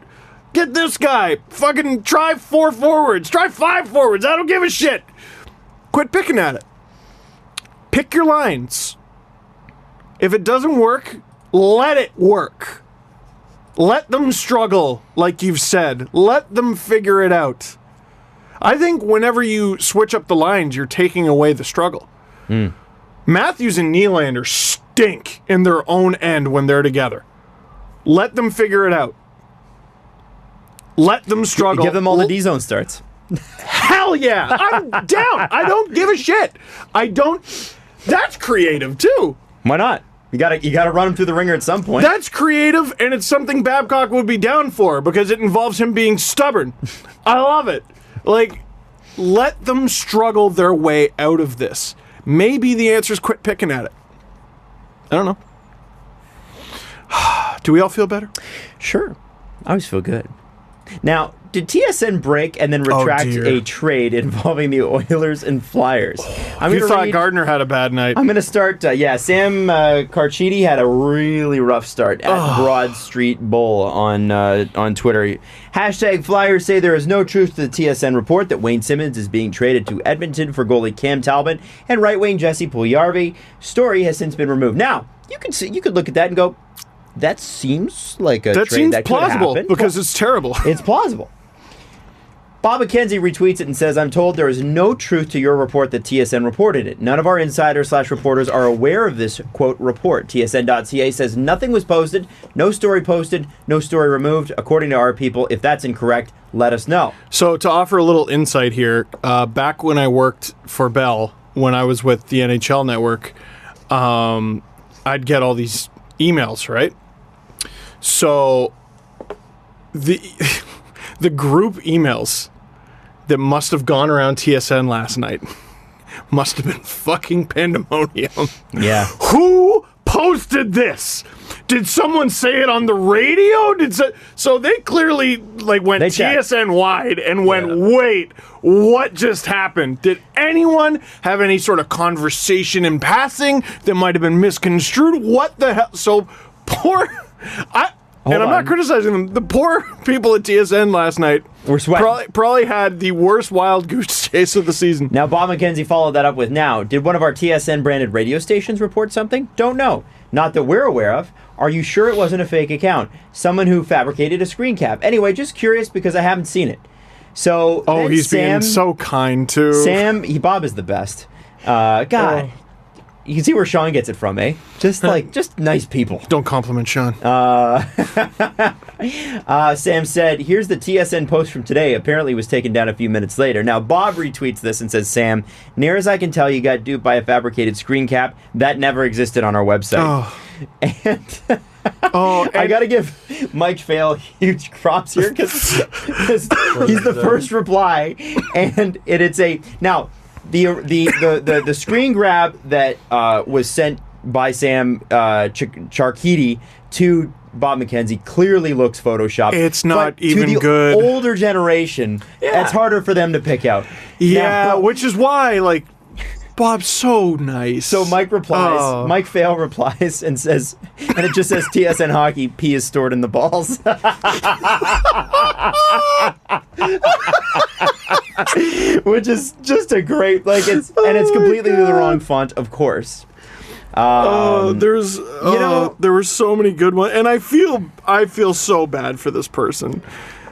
Get this guy. Fucking try 4 forwards. Try 5 forwards. I don't give a shit. Quit picking at it. Pick your lines. If it doesn't work, let it work. Let them struggle, like you've said. Let them figure it out. I think whenever you switch up the lines, you're taking away the struggle. Matthews and Nylander stink in their own end when they're together. Let them figure it out. Let them struggle. Give them all the D-zone starts. Hell yeah. I'm down. I don't give a shit. That's creative too. Why not? You gotta run him through the ringer at some point. That's creative, and it's something Babcock would be down for because it involves him being stubborn. I love it. Like, let them struggle their way out of this. Maybe the answer is quit picking at it. I don't know. Do we all feel better? Sure. I always feel good. Now, did TSN break and then retract a trade involving the Oilers and Flyers? You thought Gardner had a bad night. I'm going to start. Sam Carchidi had a really rough start at Broad Street Bull on Twitter. Hashtag Flyers say there is no truth to the TSN report that Wayne Simmons is being traded to Edmonton for goalie Cam Talbot and right wing Jesse Puljujarvi. Story has since been removed. Now, you could look at that and go, that seems like a trade that seems could plausible happen. Because it's terrible. It's plausible. Bob McKenzie retweets it and says, I'm told there is no truth to your report that TSN reported it. None of our insiders/reporters are aware of this, quote, report. TSN.ca says nothing was posted, no story posted, no story removed. According to our people, if that's incorrect, let us know. So to offer a little insight here, back when I worked for Bell, when I was with the NHL Network, I'd get all these emails, right? So the group emails that must have gone around TSN last night must have been fucking pandemonium. Yeah. Who posted this? Did someone say it on the radio? So they clearly went TSN wide and went, wait, what just happened? Did anyone have any sort of conversation in passing that might have been misconstrued? What the hell? So poor... I'm not criticizing them. The poor people at TSN last night were sweating. Probably had the worst wild goose chase of the season. Now, Bob McKenzie followed that up with, did one of our TSN branded radio stations report something? Don't know. Not that we're aware of. Are you sure it wasn't a fake account? Someone who fabricated a screen cap. Anyway, just curious because I haven't seen it. So, he's being so kind too. Bob is the best. God. You can see where Sean gets it from, eh? Just nice people. Don't compliment Sean. Sam said, here's the TSN post from today. Apparently was taken down a few minutes later. Now, Bob retweets this and says, Sam, near as I can tell, you got duped by a fabricated screen cap. That never existed on our website. And... I gotta give Mike Fail huge props here because he's the first reply, and it's a... Now, the screen grab that was sent by Sam Charkidi to Bob McKenzie clearly looks photoshopped. It's not even to the good. Older generation, it's harder for them to pick out. Yeah, which is why, Bob's so nice. So Mike replies, Mike Fail replies and says, and it just says TSN Hockey, P is stored in the balls. Which is just a great, it's completely the wrong font, of course. There were so many good ones, and I feel so bad for this person.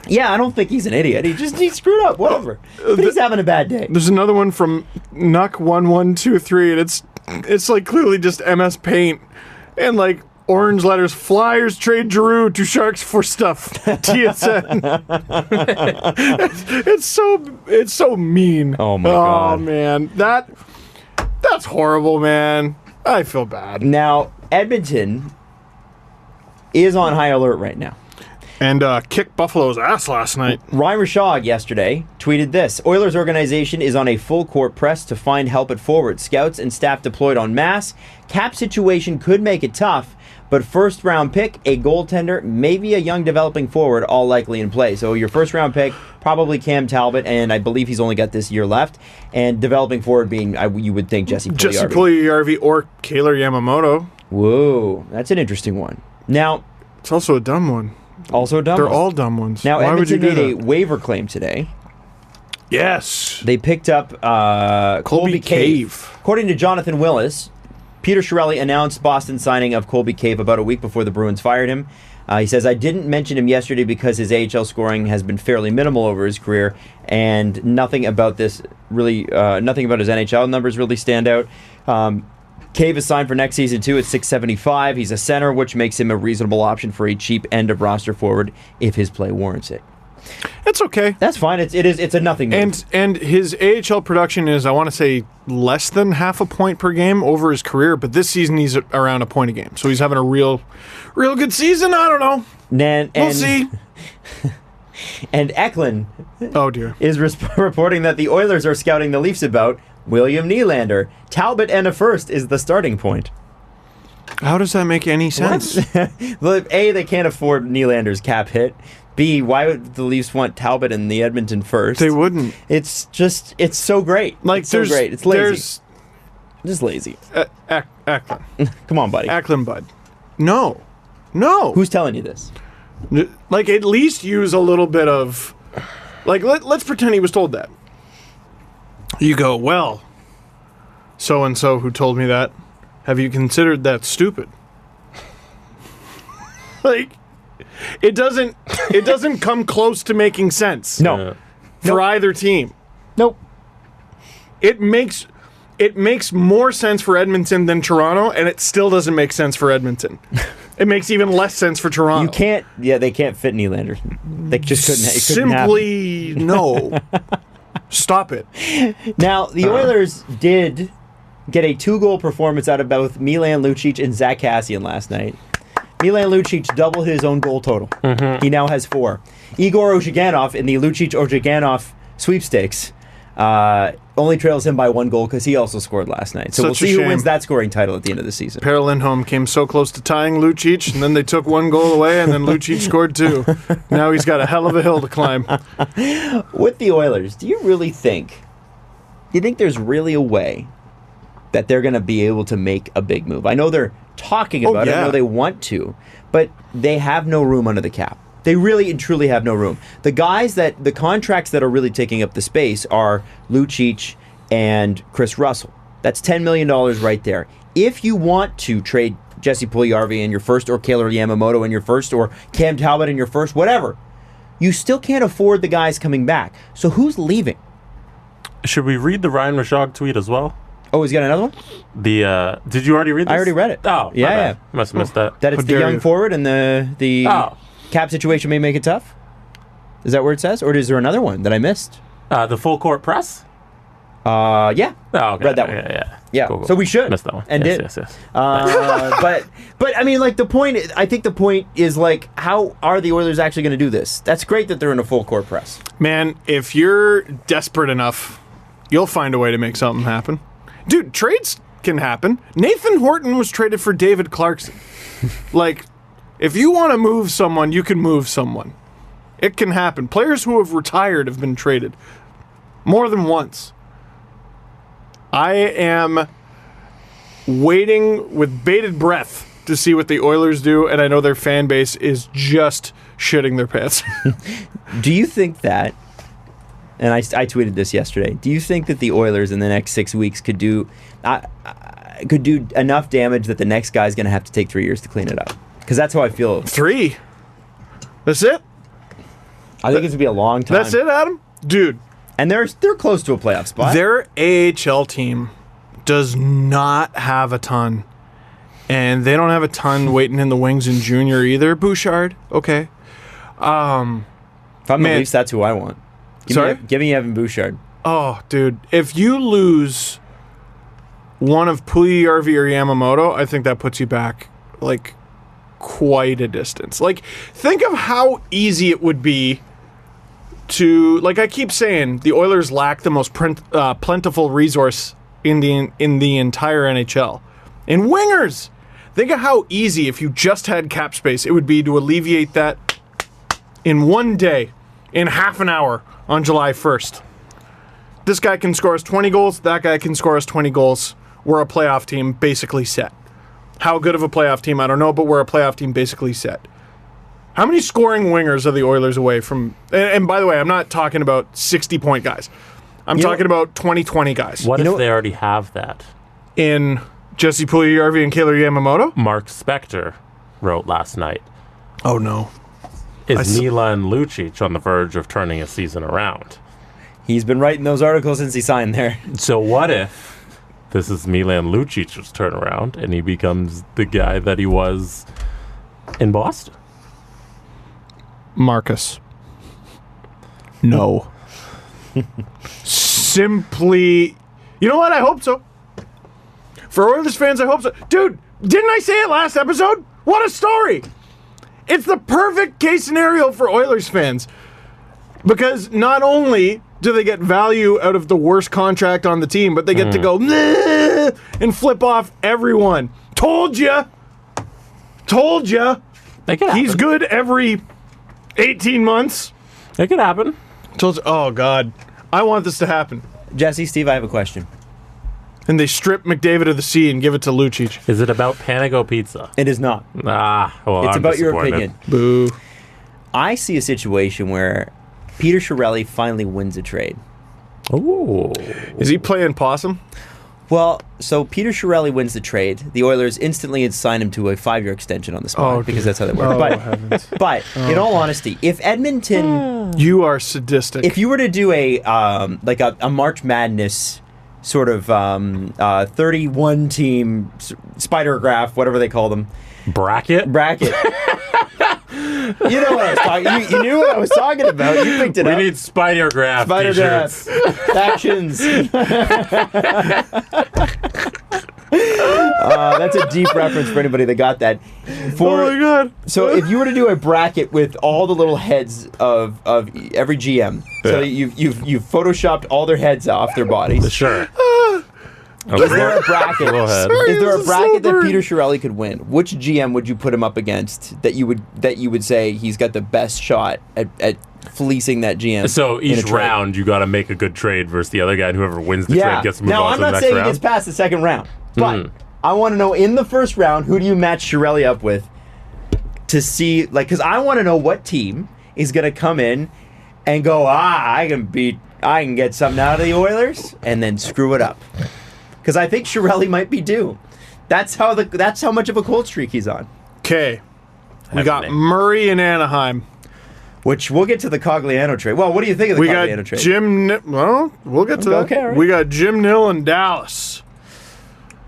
Yeah, I don't think he's an idiot. He screwed up, whatever. But he's having a bad day. There's another one from Nuck1123, and it's clearly just MS Paint and orange letters. Flyers trade Giroux to Sharks for stuff. TSN. it's so mean. Oh my god. Oh man, that's horrible, man. I feel bad. Now Edmonton is on high alert right now. And kicked Buffalo's ass last night. Ryan Rishaug yesterday tweeted this. Oilers organization is on a full court press to find help at forward. Scouts and staff deployed en masse. Cap situation could make it tough, but first round pick, a goaltender, maybe a young developing forward, all likely in play. So your first round pick, probably Cam Talbot, and I believe he's only got this year left. And developing forward being, you would think, Jesse Puljujarvi. Jesse Puljujarvi or Kaylor Yamamoto. Whoa, that's an interesting one. Now, it's also a dumb one. Also dumb. They're all dumb ones. Now, Why would you Edmonton do made that? a waiver claim today. Yes. They picked up Colby Cave. According to Jonathan Willis, Peter Chiarelli announced Boston's signing of Colby Cave about a week before the Bruins fired him. He says, I didn't mention him yesterday because his AHL scoring has been fairly minimal over his career, and nothing about his NHL numbers really stand out. Cave is signed for next season too at $675. He's a center, which makes him a reasonable option for a cheap end of roster forward if his play warrants it. It's okay. That's fine. It's a nothing move. And his AHL production is, I want to say, less than half a point per game over his career, but this season he's around a point a game. So he's having a real good season. I don't know. We'll see. And Eklund oh dear. is reporting that the Oilers are scouting the Leafs about William Nylander. Talbot and a first is the starting point. How does that make any sense? Well, A, they can't afford Nylander's cap hit. B, why would the Leafs want Talbot and the Edmonton first? They wouldn't. It's so great. Like, it's so great. It's lazy. Just lazy. Eklund. Come on, buddy. Eklund, bud. No. Who's telling you this? Like, at least use a little bit of... Like, let's pretend he was told that. You go, well, so-and-so who told me that, have you considered that stupid? Like, it doesn't come close to making sense. No. For either team. Nope. It makes more sense for Edmonton than Toronto, and it still doesn't make sense for Edmonton. It makes even less sense for Toronto. They can't fit Nylander. They just couldn't. It couldn't Simply no. Stop it. Now, the Oilers did get a 2-goal performance out of both Milan Lucic and Zach Kassian last night. Milan Lucic doubled his own goal total. Mm-hmm. He now has 4. Igor Ozhiganov in the Lucic-Ozhiganov sweepstakes only trails him by 1 goal because he also scored last night. So we'll see who wins that scoring title at the end of the season. Per Lindholm came so close to tying Lucic, and then they took 1 goal away, and then Lucic scored 2. Now he's got a hell of a hill to climb. With the Oilers, do you think there's really a way that they're going to be able to make a big move? I know they're talking about it. I know they want to, but they have no room under the cap. They really and truly have no room. The contracts that are really taking up the space are Lucic and Chris Russell. That's $10 million right there. If you want to trade Jesse Puljujarvi in your first, or Kailer Yamamoto in your first, or Cam Talbot in your first, whatever, you still can't afford the guys coming back. So who's leaving? Should we read the Ryan Rashog tweet as well? Oh, he's got another one? Did you already read this? I already read it. Oh, yeah. Must have missed that. That it's the young forward and the cap situation may make it tough? Is that where it says? Or is there another one that I missed? The full court press? Yeah. Oh, okay. Read that one. Yeah. Cool. So we should. Missed that one. And did. Yes. But I mean, like, I think the point is, like, how are the Oilers actually going to do this? That's great that they're in a full court press. Man, if you're desperate enough, you'll find a way to make something happen. Dude, trades can happen. Nathan Horton was traded for David Clarkson. Like, if you want to move someone, you can move someone. It can happen. Players who have retired have been traded more than once. I am waiting with bated breath to see what the Oilers do, and I know their fan base is just shitting their pants. Do you think that, and I tweeted this yesterday, do you think that the Oilers in the next 6 weeks could do enough damage that the next guy's going to have to take 3 years to clean it up? Because that's how I feel. 3? That's it? I think it's going to be a long time. That's it, Adam? Dude. And they're close to a playoff spot. Their AHL team does not have a ton. And they don't have a ton waiting in the wings in junior either. Bouchard, okay. If I'm the Leafs, that's who I want. Give me Evan Bouchard. Oh, dude. If you lose one of Puljujarvi or Yamamoto, I think that puts you back, like, quite a distance. Like, think of how easy it would be to, like I keep saying, the Oilers lack the most plentiful resource in the entire NHL. In wingers, think of how easy, if you just had cap space, it would be to alleviate that in one day, in half an hour on July 1st. This guy can score us 20 goals, that guy can score us 20 goals. We're a playoff team basically set. How good of a playoff team, I don't know, but we're a playoff team basically set. How many scoring wingers are the Oilers away from... And by the way, I'm not talking about 60-point guys. I'm talking about 20-20 guys. What if they already have that? In Jesse Puljujarvi and Kailer Yamamoto? Mark Spector wrote last night. Oh, no. Is Milan Lucic on the verge of turning a season around? He's been writing those articles since he signed there. So what if this is Milan Lucic's turnaround and he becomes the guy that he was in Boston? Marcus. No. Simply, you know what? I hope so. For Oilers fans, I hope so. Dude, didn't I say it last episode? What a story! It's the perfect case scenario for Oilers fans. Because not only do they get value out of the worst contract on the team, but they get to go "Meh," and flip off everyone. Told ya! Told ya! He's good every 18 months. It could happen. Oh, God. I want this to happen. Jesse, Steve, I have a question. And they strip McDavid of the sea and give it to Lucic. Is it about Panago Pizza? It is not. Well, It's I'm about your disappointed. opinion. Boo. I see a situation where Peter Chiarelli finally wins a trade. Ooh. Is he playing possum? Well, so Peter Chiarelli wins the trade. The Oilers instantly assign him to a 5-year extension on the spot because that's how they work. Heavens. But in all honesty, if Edmonton, You are sadistic. if you were to do a like a March Madness sort of 31 team spider graph, whatever they call them, Bracket? you know what I was talking. You knew what I was talking about. You picked it We up. need spider graph Spider t-shirts. graph actions. That's a deep reference for anybody that got that. Oh my God. So if you were to do a bracket with all the little heads of every GM, so you've photoshopped all their heads off their bodies. Sure. Is there a bracket? Go ahead. Is there a This is bracket so that burnt. Peter Chiarelli could win? Which GM would you put him up against that you would say he's got the best shot at fleecing that GM? So in a each trade? round, you got to make a good trade versus the other guy, and whoever wins the trade gets to move now, on I'm to the not next saying round. he gets past the second round, but I want to know in the first round, who do you match Chiarelli up with to see, like, because I want to know what team is going to come in and go, I can get something out of the Oilers, and then screw it up. Because I think Chiarelli might be due. That's how much of a cold streak he's on. Okay. We got name. Murray in Anaheim. Which we'll get to the Cogliano trade. Well, what do you think of the We Cogliano got trade? Well, we'll get to that. Okay, all right. We got Jim Nill in Dallas.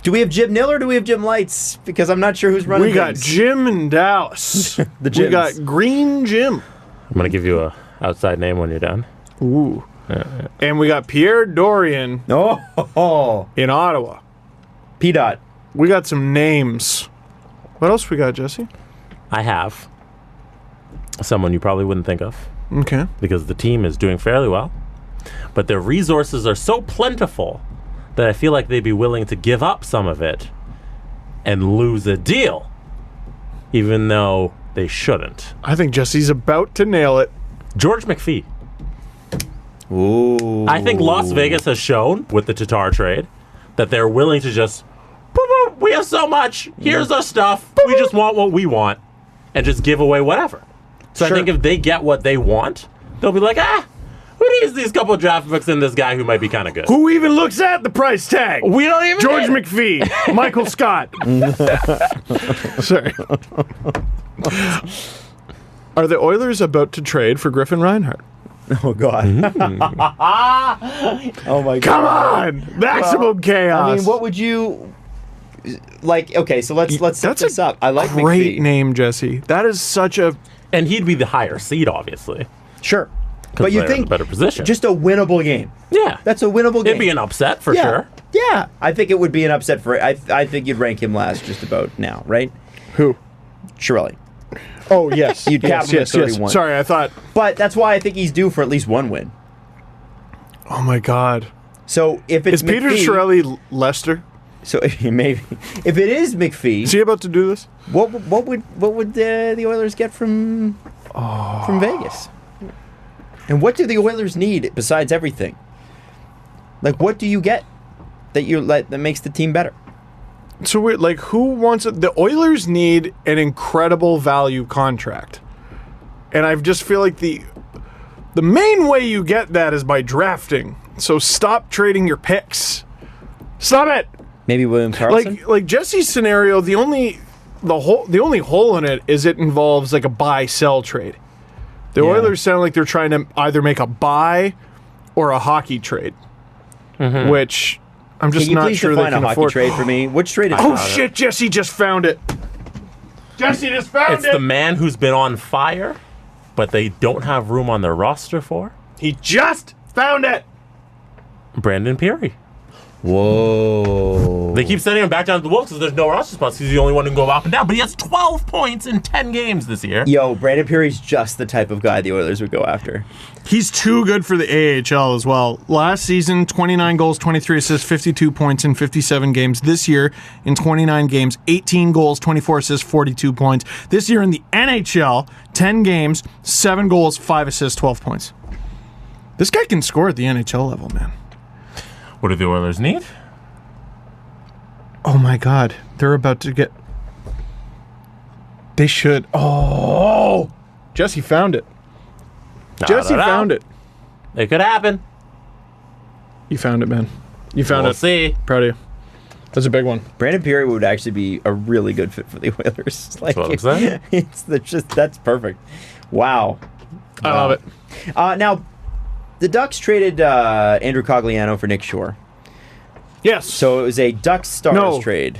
Do we have Jim Nill or do we have Jim Lights? Because I'm not sure who's running. We got things. Jim in Dallas. The We Jims. got Green Jim. I'm going to give you a outside name when you're done. Ooh. And we got Pierre Dorian Oh, in Ottawa. P-Dot. We got some names. What else we got, Jesse? I have someone you probably wouldn't think of Okay. because the team is doing fairly well, but their resources are so plentiful that I feel like they'd be willing to give up some of it and lose a deal, even though they shouldn't. I think Jesse's about to nail it. George McPhee. Ooh. I think Las Vegas has shown with the Tatar trade that they're willing to just, "Boop, boop, we have so much, here's our stuff, we just want what we want," and just give away whatever. So Sure. I think if they get what they want, they'll be like, who needs these couple of draft picks and this guy who might be kind of good? Who even looks at the price tag? We don't even George need it. McPhee. Michael Scott. Sorry. Are the Oilers about to trade for Griffin Reinhart? Oh, God. Oh, my God. Come on! Maximum chaos. I mean, what would you... Like, okay, so let's set That's this a up. I like great McPhee. name, Jesse. That is such a... And he'd be the higher seed, obviously. Sure. But you they're in think a better position. just a winnable game. Yeah. That's a winnable game. It'd be an upset for yeah. sure. Yeah. I think it would be an upset for... I think you'd rank him last just about now, right? Who? Chiarelli. Oh, yes. You'd cap him at 31. Sorry, I thought... But that's why I think he's due for at least one win. Oh, my God. So if it's Is Peter McPhee, Chiarelli Lester? So maybe if it is McPhee, Is he about to do this? what would the Oilers get from Vegas? And what do the Oilers need besides everything? Like, what do you get that makes the team better? So we're like, who wants it? The Oilers need an incredible value contract, and I just feel like the main way you get that is by drafting. So stop trading your picks. Stop it. Maybe William Karlsson. Like Jesse's scenario, the only hole in it is it involves like a buy-sell trade. The Yeah. Oilers sound like they're trying to either make a buy or a hockey trade, which I'm just Can you not please sure they define can a hockey afford. trade for me? Which trade is Oh it? shit! Jesse just found it. Jesse just found It's the man who's been on fire, but they don't have room on their roster for. He just found it. Brandon Peary. Whoa. They keep sending him back down to the Wolves because there's no roster spots. He's the only one who can go up and down. But he has 12 points in 10 games this year. Yo, Brandon Peary's just the type of guy the Oilers would go after. He's too good for the AHL as well. Last season, 29 goals, 23 assists, 52 points in 57 games. This year, in 29 games, 18 goals, 24 assists, 42 points. This year in the NHL, 10 games, 7 goals, 5 assists, 12 points. This guy can score at the NHL level, man. What do the Oilers need? Oh my God. They're about to get... They should... Oh! Jesse found it. Jesse found it. It could happen. You found it, man. You found We'll it. see. Proud of you. That's a big one. Brandon Peary would actually be a really good fit for the Oilers. That's what I'm saying. That's perfect. Wow. I love it. Now, the Ducks traded Andrew Cogliano for Nick Shore. Yes. So it was a Ducks Stars trade.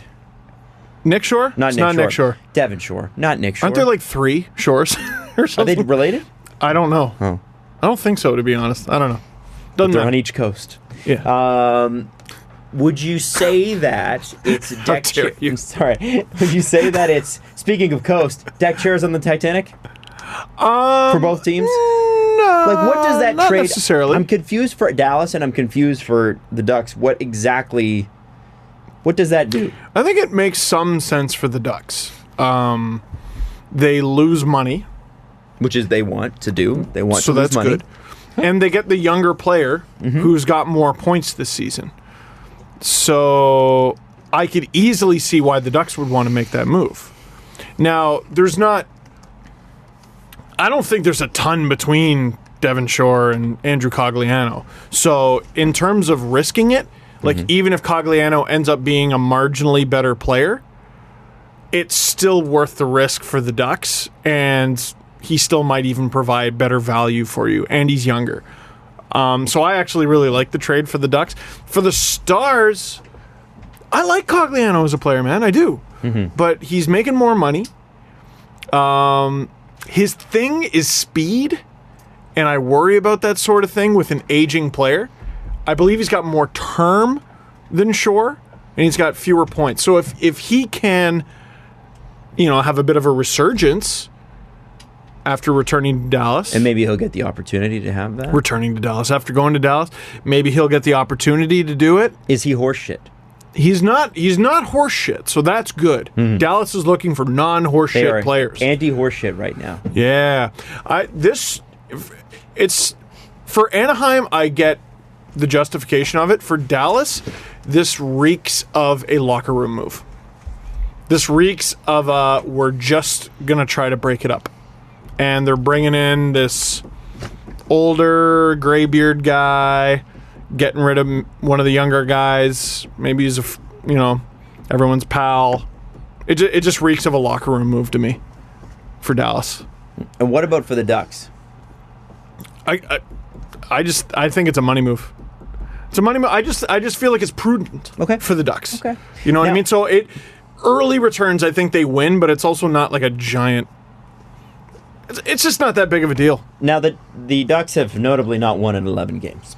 Nick Shore? Not It's Nick not Shore. Nick Shore. Devin Shore. Not Nick Shore. Aren't there like 3 Shores or Are something? they related? I don't know. Oh. I don't think so, to be honest. I don't know. Doesn't They're matter. on each coast. Yeah. Would you say that it's deck dare chairs? you. Sorry. Would you say that it's, speaking of coast, deck chairs on the Titanic for both teams? No, Like, what does that not trade? necessarily. I'm confused for Dallas and I'm confused for the Ducks. What does that do? I think it makes some sense for the Ducks. They lose money, Which is they want to do. They want so to lose that's money. good. And they get the younger player who's got more points this season. So I could easily see why the Ducks would want to make that move. Now, I don't think there's a ton between Devin Shore and Andrew Cogliano. So in terms of risking it, like even if Cogliano ends up being a marginally better player, it's still worth the risk for the Ducks, and he still might even provide better value for you, and he's younger. So I actually really like the trade for the Ducks. For the Stars, I like Cogliano as a player, man. I do. But he's making more money. His thing is speed, and I worry about that sort of thing with an aging player. I believe he's got more term than Shore, and he's got fewer points. So if he can, have a bit of a resurgence after returning to Dallas. And maybe he'll get the opportunity to have that. Returning to Dallas. After going to Dallas, maybe he'll get the opportunity to do it. Is he horseshit? He's not horseshit, so that's good. Dallas is looking for They non-horseshit are players. anti-horseshit right now. Yeah. It's for Anaheim, I get the justification of it. For Dallas, this reeks of a locker room move. This reeks of we're just going to try to break it up. And they're bringing in this older graybeard guy, getting rid of one of the younger guys. Maybe he's everyone's pal. It just reeks of a locker room move to me for Dallas. And what about for the Ducks? I think it's a money move. It's a money move. I just feel like it's prudent for the Ducks. Okay. You know what I Now- mean? So early returns, I think they win, but it's also not like a giant. It's just not that big of a deal. Now, the Ducks have notably not won in 11 games.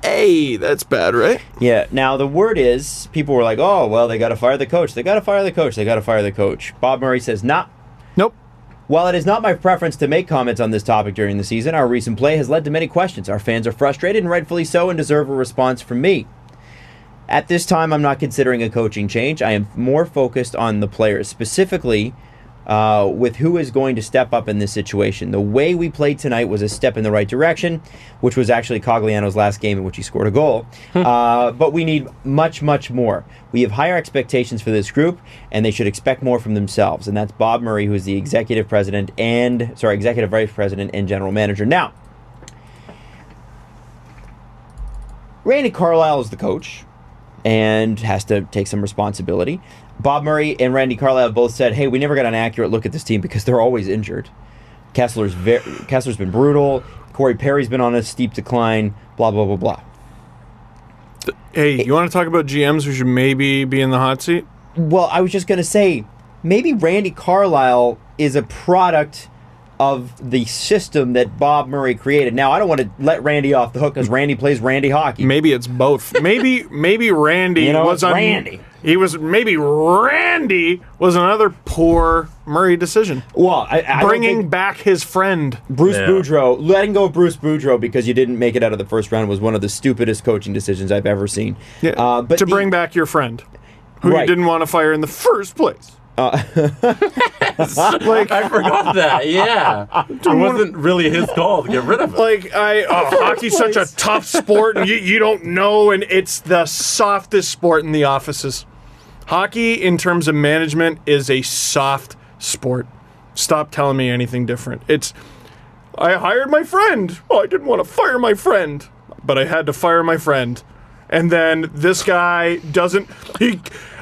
Hey, that's bad, right? Yeah. Now, the word is, people were like, oh, well, they got to fire the coach. They got to fire the coach. They got to fire the coach. Bob Murray says, nah. Nope. While it is not my preference to make comments on this topic during the season, our recent play has led to many questions. Our fans are frustrated, and rightfully so, and deserve a response from me. At this time, I'm not considering a coaching change. I am more focused on the players, specifically with who is going to step up in this situation. The way we played tonight was a step in the right direction, which was actually Cogliano's last game in which he scored a goal. But we need much, much more. We have higher expectations for this group, and they should expect more from themselves. And that's Bob Murray, who is the executive vice president and general manager. Now, Randy Carlyle is the coach and has to take some responsibility. Bob Murray and Randy Carlyle both said, hey, we never got an accurate look at this team because they're always injured. Kessler's been brutal. Corey Perry's been on a steep decline, blah, blah, blah, blah. Hey, you want to talk about GMs who should maybe be in the hot seat? Well, I was just going to say, maybe Randy Carlyle is a product of the system that Bob Murray created. Now, I don't want to let Randy off the hook because Randy plays Randy hockey. Maybe it's both. Maybe Randy was Randy. Randy was another poor Murray decision. Well, I bringing back his friend Bruce Boudreau, letting go of Bruce Boudreau because you didn't make it out of the first round was one of the stupidest coaching decisions I've ever seen. Yeah. But bring back your friend, who you didn't want to fire in the first place. I forgot that. Yeah, it wasn't really his call to get rid of it. Hockey's such a tough sport, and you don't know, and it's the softest sport in the offices. Hockey, in terms of management, is a soft sport. Stop telling me anything different. I hired my friend. Well, I didn't want to fire my friend, but I had to fire my friend, and then this guy doesn't.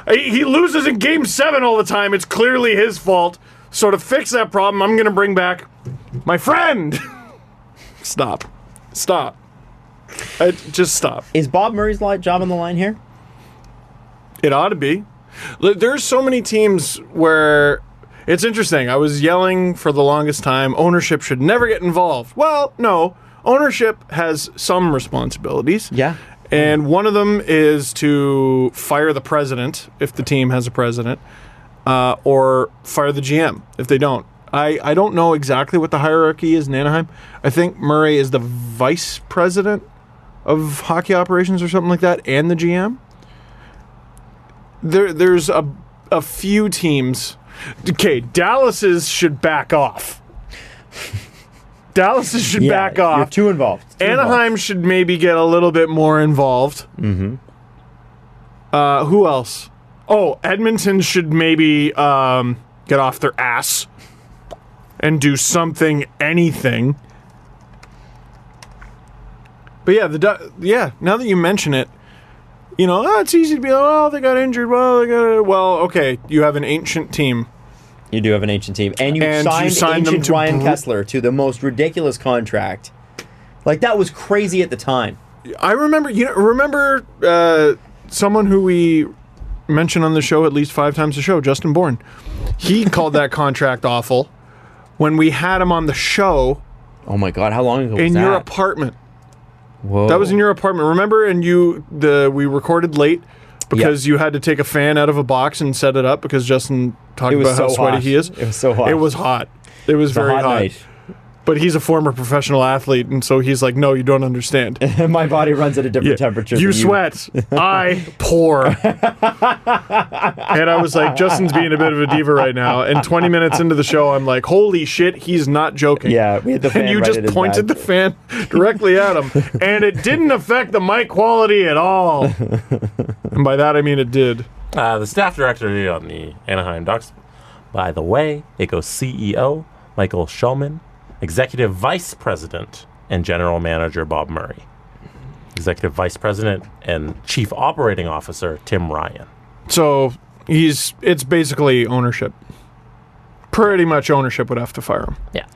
He loses in Game 7 all the time. It's clearly his fault. So to fix that problem, I'm going to bring back my friend. Stop. Just stop. Is Bob Murray's job on the line here? It ought to be. There's so many teams where it's interesting. I was yelling for the longest time, ownership should never get involved. Well, no. Ownership has some responsibilities. Yeah. And one of them is to fire the president, if the team has a president, or fire the GM, if they don't. I don't know exactly what the hierarchy is in Anaheim. I think Murray is the vice president of hockey operations or something like that, and the GM. There's a few teams. Okay, Dallas's should back off. Dallas should back off. You're too involved. Anaheim should maybe get a little bit more involved. Mm-hmm. Who else? Oh, Edmonton should maybe get off their ass and do anything. But now that you mention it, it's easy to be they got injured. Okay, you have an ancient team. You do have an ancient team. And you signed ancient Ryan Kessler to the most ridiculous contract. That was crazy at the time. I remember, someone who we mentioned on the show at least 5 times a show, Justin Bourne. He called that contract awful when we had him on the show. Oh my God, how long ago was that? In your apartment. Whoa. That was in your apartment. Remember? And we recorded late because you had to take a fan out of a box and set it up because Justin talked about how sweaty he is. It was so hot. It was hot. It was very hot. Night. But he's a former professional athlete, and so he's like, no, you don't understand. My body runs at a different temperature. You sweat. I pour. And I was like, Justin's being a bit of a diva right now. And 20 minutes into the show, I'm like, holy shit, he's not joking. Yeah, we had the fan. And you just pointed the fan directly at him. And it didn't affect the mic quality at all. And by that, I mean it did. The staff director on the Anaheim Ducks, by the way, it goes CEO Michael Schulman, Executive Vice President and General Manager Bob Murray. Executive Vice President and Chief Operating Officer Tim Ryan. So it's basically ownership. Pretty much ownership would have to fire him. Yeah.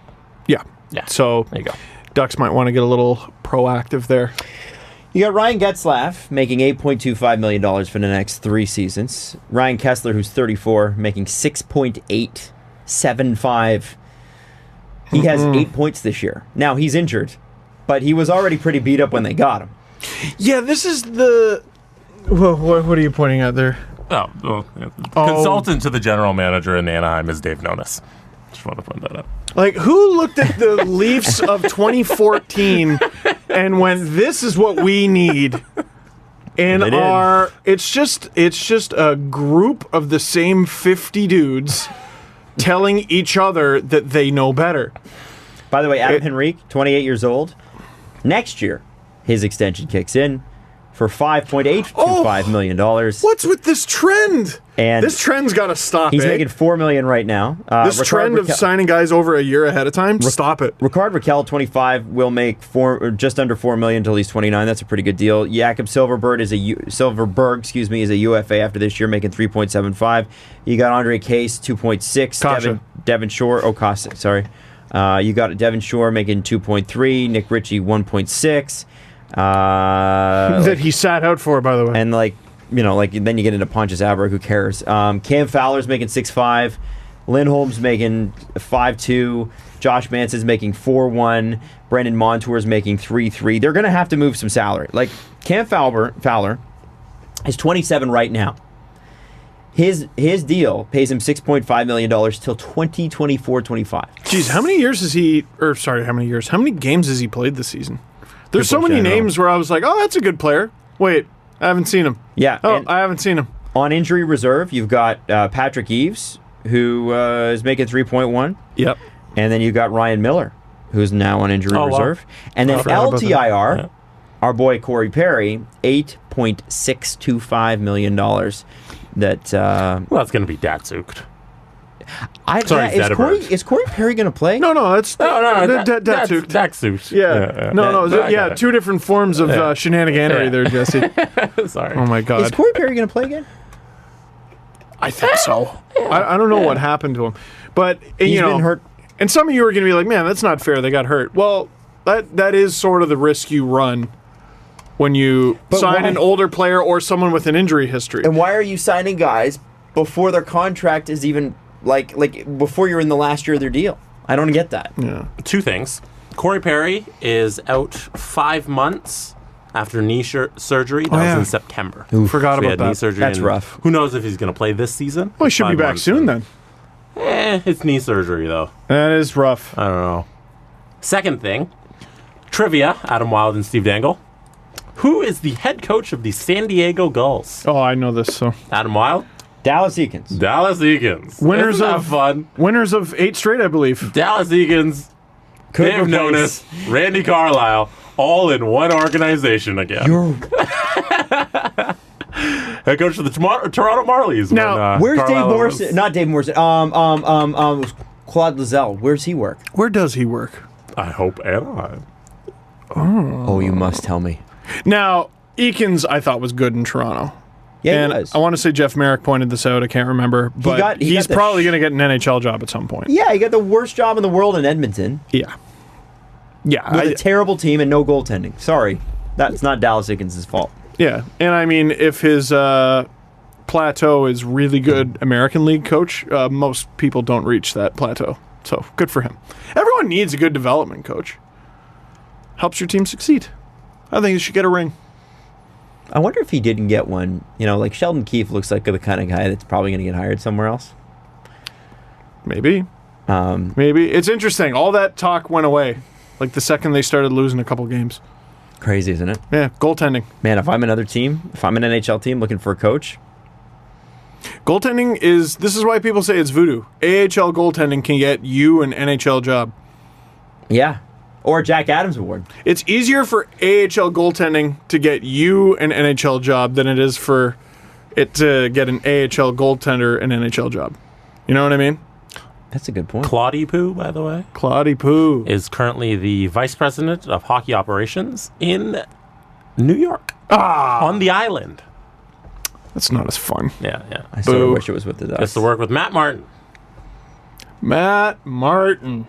Yeah. So there you go. Ducks might want to get a little proactive there. You got Ryan Getzlaf making $8.25 million for the next 3 seasons. Ryan Kessler, who's 34, making $6.875. He has 8 points this year. Now, he's injured, but he was already pretty beat up when they got him. Yeah, this is the... Well, what are you pointing at there? Consultant to the general manager in Anaheim is Dave Nonis. Just want to point that out. Who looked at the Leafs of 2014 and went, this is what we need? And it's just a group of the same 50 dudes telling each other that they know better. By the way, Adam Henrique, 28 years old. Next year, his extension kicks in for $5.825 million. What's with this trend? And this trend's got to stop. He's making $4 million right now. This trend of signing guys over a year ahead of time, stop it. Ricard Raquel, 25, will make just under $4 million until he's 29. That's a pretty good deal. Jakob Silfverberg is a UFA after this year, making $3.75. You got Andre Case, 2.6. Devin Shore. Oh, Costa. Sorry. You got Devin Shore making 2.3. Nick Ritchie, 1.6. That he sat out for, by the way. And then you get into Pontus Aberg, who cares? Cam Fowler's making 6.5. Lindholm's making 5-2. Josh Manson's making 4-1. Brendan Montour's making 3-3. They're going to have to move some salary. Like, Cam Fowler is 27 right now. His deal pays him $6.5 million till 2024-25. Geez, how many games has he played this season? There's so many names where I was like, oh, that's a good player. Wait, I haven't seen him. Yeah. Oh, I haven't seen him. On injury reserve, you've got Patrick Eves, who is making 3.1. Yep. And then you've got Ryan Miller, who's now on injury reserve. Wow. And then LTIR, our boy Corey Perry, $8.625 million. That's going to be Datsyuk. Is Corey Perry going to play? No, that's Datsyuk. Datsyuk. Yeah. Two different forms of shenaniganery there, Jesse. Sorry. Oh my God. Is Corey Perry going to play again? I think so. I don't know what happened to him, but He's been hurt. And some of you are going to be like, "Man, that's not fair. They got hurt." Well, that is sort of the risk you run when you sign an older player or someone with an injury history. And why are you signing guys before their contract is even like before you're in the last year of their deal? I don't get that. Yeah. Two things. Corey Perry is out 5 months after knee surgery. That was in September. Forgot about that. Knee surgery. That's rough. Who knows if he's going to play this season? Well, he should be back soon then. It's knee surgery, though. That is rough. I don't know. Second thing, trivia, Adam Wilde and Steve Dangle. Who is the head coach of the San Diego Gulls? Oh, I know this, so. Adam Wilde? Dallas Eakins. Winners of 8 straight, I believe. Dallas Eakins, Dave Nonis, Randy Carlisle, all in one organization again. Head coach of the Toronto Marlies. Now, where's Dave Morrison? Not Dave Morrison. Claude Lozelle. Where's he work? Where does he work? I hope Anaheim. Oh, you must tell me. Now, Eakins, I thought was good in Toronto. Yeah, and he was. I want to say Jeff Merrick pointed this out. I can't remember, but he's probably going to get an NHL job at some point. Yeah, he got the worst job in the world in Edmonton. Yeah. With a terrible team and no goaltending. Sorry, that's not Dallas Eakins' fault. Yeah, and I mean, if his plateau is really good American League coach, most people don't reach that plateau. So, good for him. Everyone needs a good development coach. Helps your team succeed. I think he should get a ring. I wonder if he didn't get one. You know, like Sheldon Keefe looks like the kind of guy that's probably going to get hired somewhere else. Maybe. Maybe. It's interesting. All that talk went away. Like the second they started losing a couple games. Crazy, isn't it? Yeah, goaltending. Man, if I'm another team, if I'm an NHL team looking for a coach. Goaltending this is why people say it's voodoo. AHL goaltending can get you an NHL job. Yeah. Or a Jack Adams Award. It's easier for AHL goaltending to get you an NHL job than it is for it to get an AHL goaltender an NHL job. You know what I mean? That's a good point. Claudie Poo, by the way. Claudie Poo. Is currently the vice president of hockey operations in New York. On the island. That's not as fun. Yeah. I sort of wish it was with the Ducks. Just to work with Matt Martin. Matt Martin.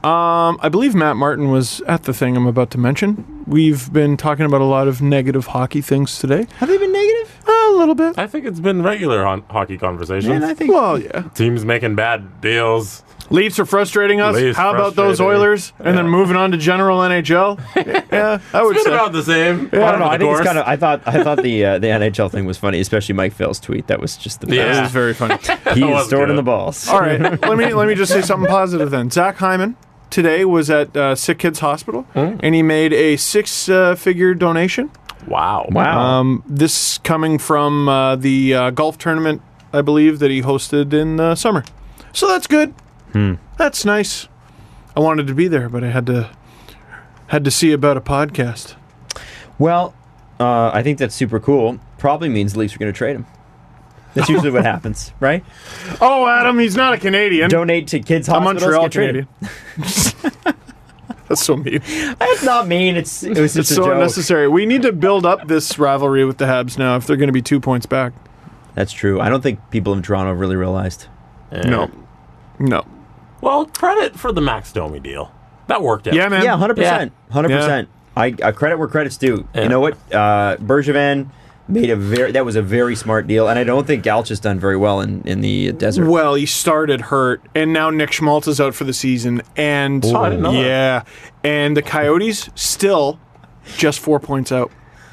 I believe Matt Martin was at the thing I'm about to mention. We've been talking about a lot of negative hockey things today. Have they been negative? A little bit. I think it's been regular hockey conversations. Man, I think. Well, yeah. Teams making bad deals. Leafs are frustrating us. Leafs How about those Oilers? And then moving on to general NHL. Yeah, I would It's say been about the same. I don't know. I think it's kind of. I thought the NHL thing was funny, especially Mike Phil's tweet. That was just the best. Yeah, it was very funny. He is stored in the balls. All right, let me just say something positive then. Zach Hyman today was at Sick Kids Hospital, and he made a 6-figure donation. Wow. This coming from the golf tournament, I believe, that he hosted in the summer. So that's good. That's nice. I wanted to be there, but I had to see about a podcast. Well, I think that's super cool. Probably means the Leafs are going to trade him. That's usually what happens, right? Oh, Adam, he's not a Canadian. Donate to kids' I'm hospitals. Montreal Canadian. That's so mean. That's not mean. It was just It's a so joke. unnecessary. We need to build up this rivalry with the Habs now if they're going to be 2 points back. That's true. I don't think people in Toronto really realized. No. Well, credit for the Max Domi deal. That worked out. Yeah, man. Yeah, 100%. 100%. I credit where credit's due. Yeah. You know what? Bergevin, that was a very smart deal, and I don't think Galch has done very well in the desert. Well, he started hurt, and now Nick Schmaltz is out for the season, and I didn't know that. and the Coyotes still just 4 points out.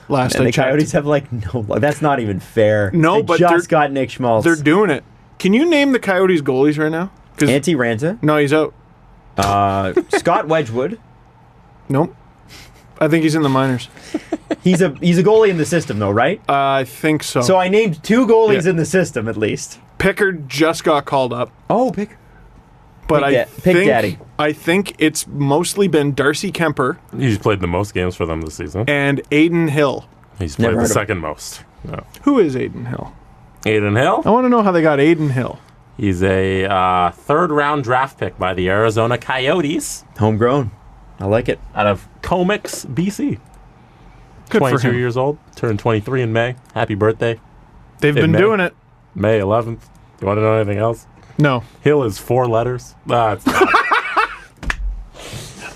Last And I the checked. Coyotes have no. That's not even fair. No, they but just got Nick Schmaltz. They're doing it. Can you name the Coyotes goalies right now? Antti Ranta, No, he's out. Scott Wedgwood. Nope. I think he's in the minors. He's a goalie in the system, though, right? I think so. So I named 2 goalies Yeah. in the system at least. Pickard just got called up, Oh, pick. but Pick Daddy. I think it's mostly been Darcy Kemper He's played the most games for them this season. and Aiden Hill. He's Never played heard the of him. second most. No. Who is Aiden Hill? Aiden Hill. I want to know how they got Aiden Hill. He's a third-round draft pick by the Arizona Coyotes Homegrown. I like it. out of Comics, BC. Good for 22 him. years old. Turned 23 in May. Happy birthday. They've been May. doing it. May 11th. You want to know anything else? No. Hill is 4 letters. It's not. I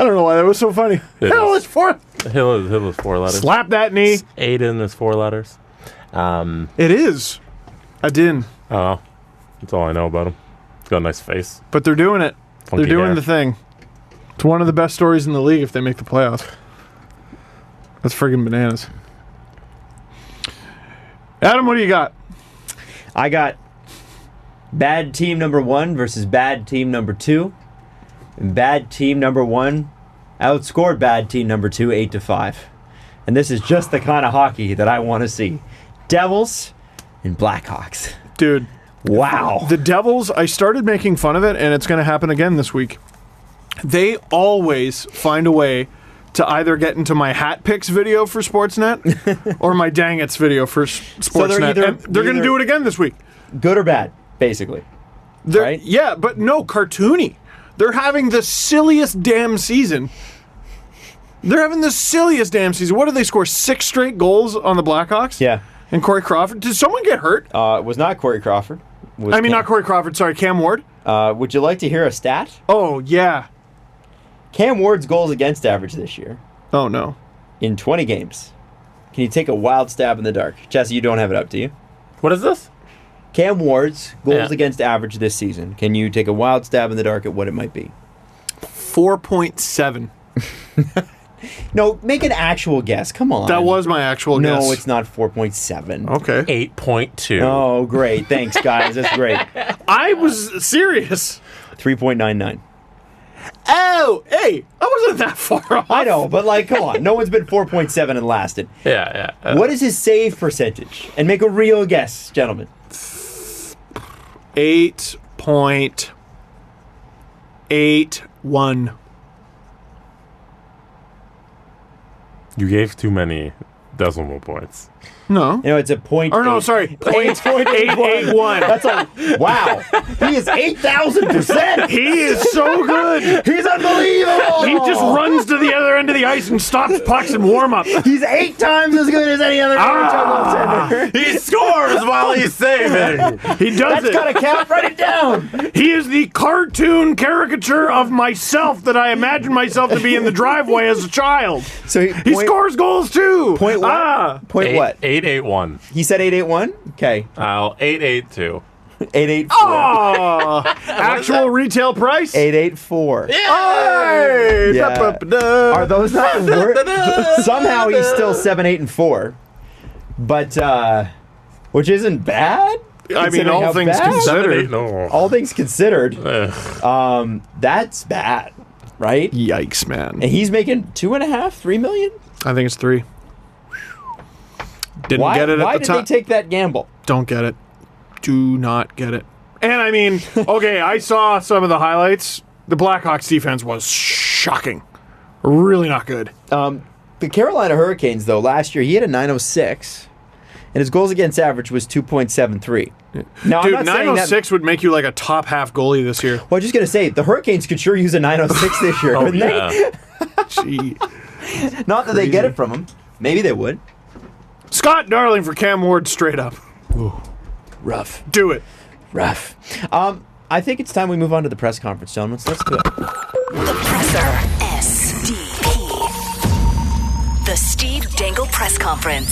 don't know why that was so funny. It Hill is. is fourth. Hill is 4 letters. Slap that knee. Aiden is 4 letters. It is. Adin. Oh, that's all I know about him. He's got a nice face. But they're doing it. Funky They're doing hair. the thing. It's one of the best stories in the league if they make the playoffs. That's friggin' bananas. Adam, what do you got? I got bad team number 1 versus bad team number 2. And bad team number 1 outscored bad team number 2 8-5. And this is just the kind of hockey that I want to see. Devils and Blackhawks. Dude, Wow. the Devils, I started making fun of it, and it's going to happen again this week. They always find a way to either get into my hat picks video for Sportsnet or my dang it's video for Sportsnet. either- And they're going to either- do it again this week. Good or bad, basically. Right? Yeah, but no, cartoony. They're having the silliest damn season. They're having the silliest damn season. What did they score? 6 straight goals on the Blackhawks? Yeah. And Corey Crawford? Did someone get hurt? It was not Corey Crawford. I mean, not Corey Crawford. Sorry, Cam Ward. Would you like to hear a stat? Oh, yeah. Cam Ward's goals against average this year Oh, no. in 20 games. Can you take a wild stab in the dark? Jesse, you don't have it up, do you? What is this? Cam Ward's goals Yeah. against average this season. Can you take a wild stab in the dark at what it might be? 4.7. No, make an actual guess. Come on. That was my actual guess. No, it's not 4.7. Okay. 8.2. Oh, great. Thanks, guys. That's great. I was serious. 3.99. Oh, hey, I wasn't that far off. I know, but come on. No one's been 4.7 and lasted. Yeah. What is his save percentage? And make a real guess, gentlemen. 8.81. You gave too many decimal points. No. You know, it's a point. Or no, eight. sorry. 8.81. That's a wow. He is 8,000%. He is so good. He's unbelievable. He just runs to the other end of the ice and stops pucks in warm up. He's 8 times as good as any other goaltender. He scores while he's saving. He does That's it. gotta count. Write it down. He is the cartoon caricature of myself that I imagined myself to be in the driveway as a child. So He scores goals too. Point what? Point what? 881. He said 881. Okay. 882. 884. Oh, actual retail price. 884. Hey! Yeah. Da-ba-ba-da. Are those not the worst? Somehow he's still 7, 8, and 4, but which isn't bad. I mean, considering all how things bad- considered. No. All things considered, Ugh. that's bad, right? Yikes, man. And he's making 2.5, 3 million. I think it's 3. Didn't Why? get it Why at the did time. they take that gamble? Don't get it. Do not get it. And I mean, okay, I saw some of the highlights. The Blackhawks defense was shocking. Really not good. The Carolina Hurricanes, though, last year he had a 906, and his goals against average was 2.73. Now, Dude, I'm not saying that. 906 would make you like a top half goalie this year. Well, I'm just gonna say the Hurricanes could sure use a 906 this year, Oh, couldn't yeah. Gee. they? Not that they get it from him. Maybe they would. Scott Darling for Cam Ward straight up. Rough. Do it. Rough. I think it's time we move on to the press conference, gentlemen. So let's do it. The Presser. SDP. The Steve Dangle Press Conference.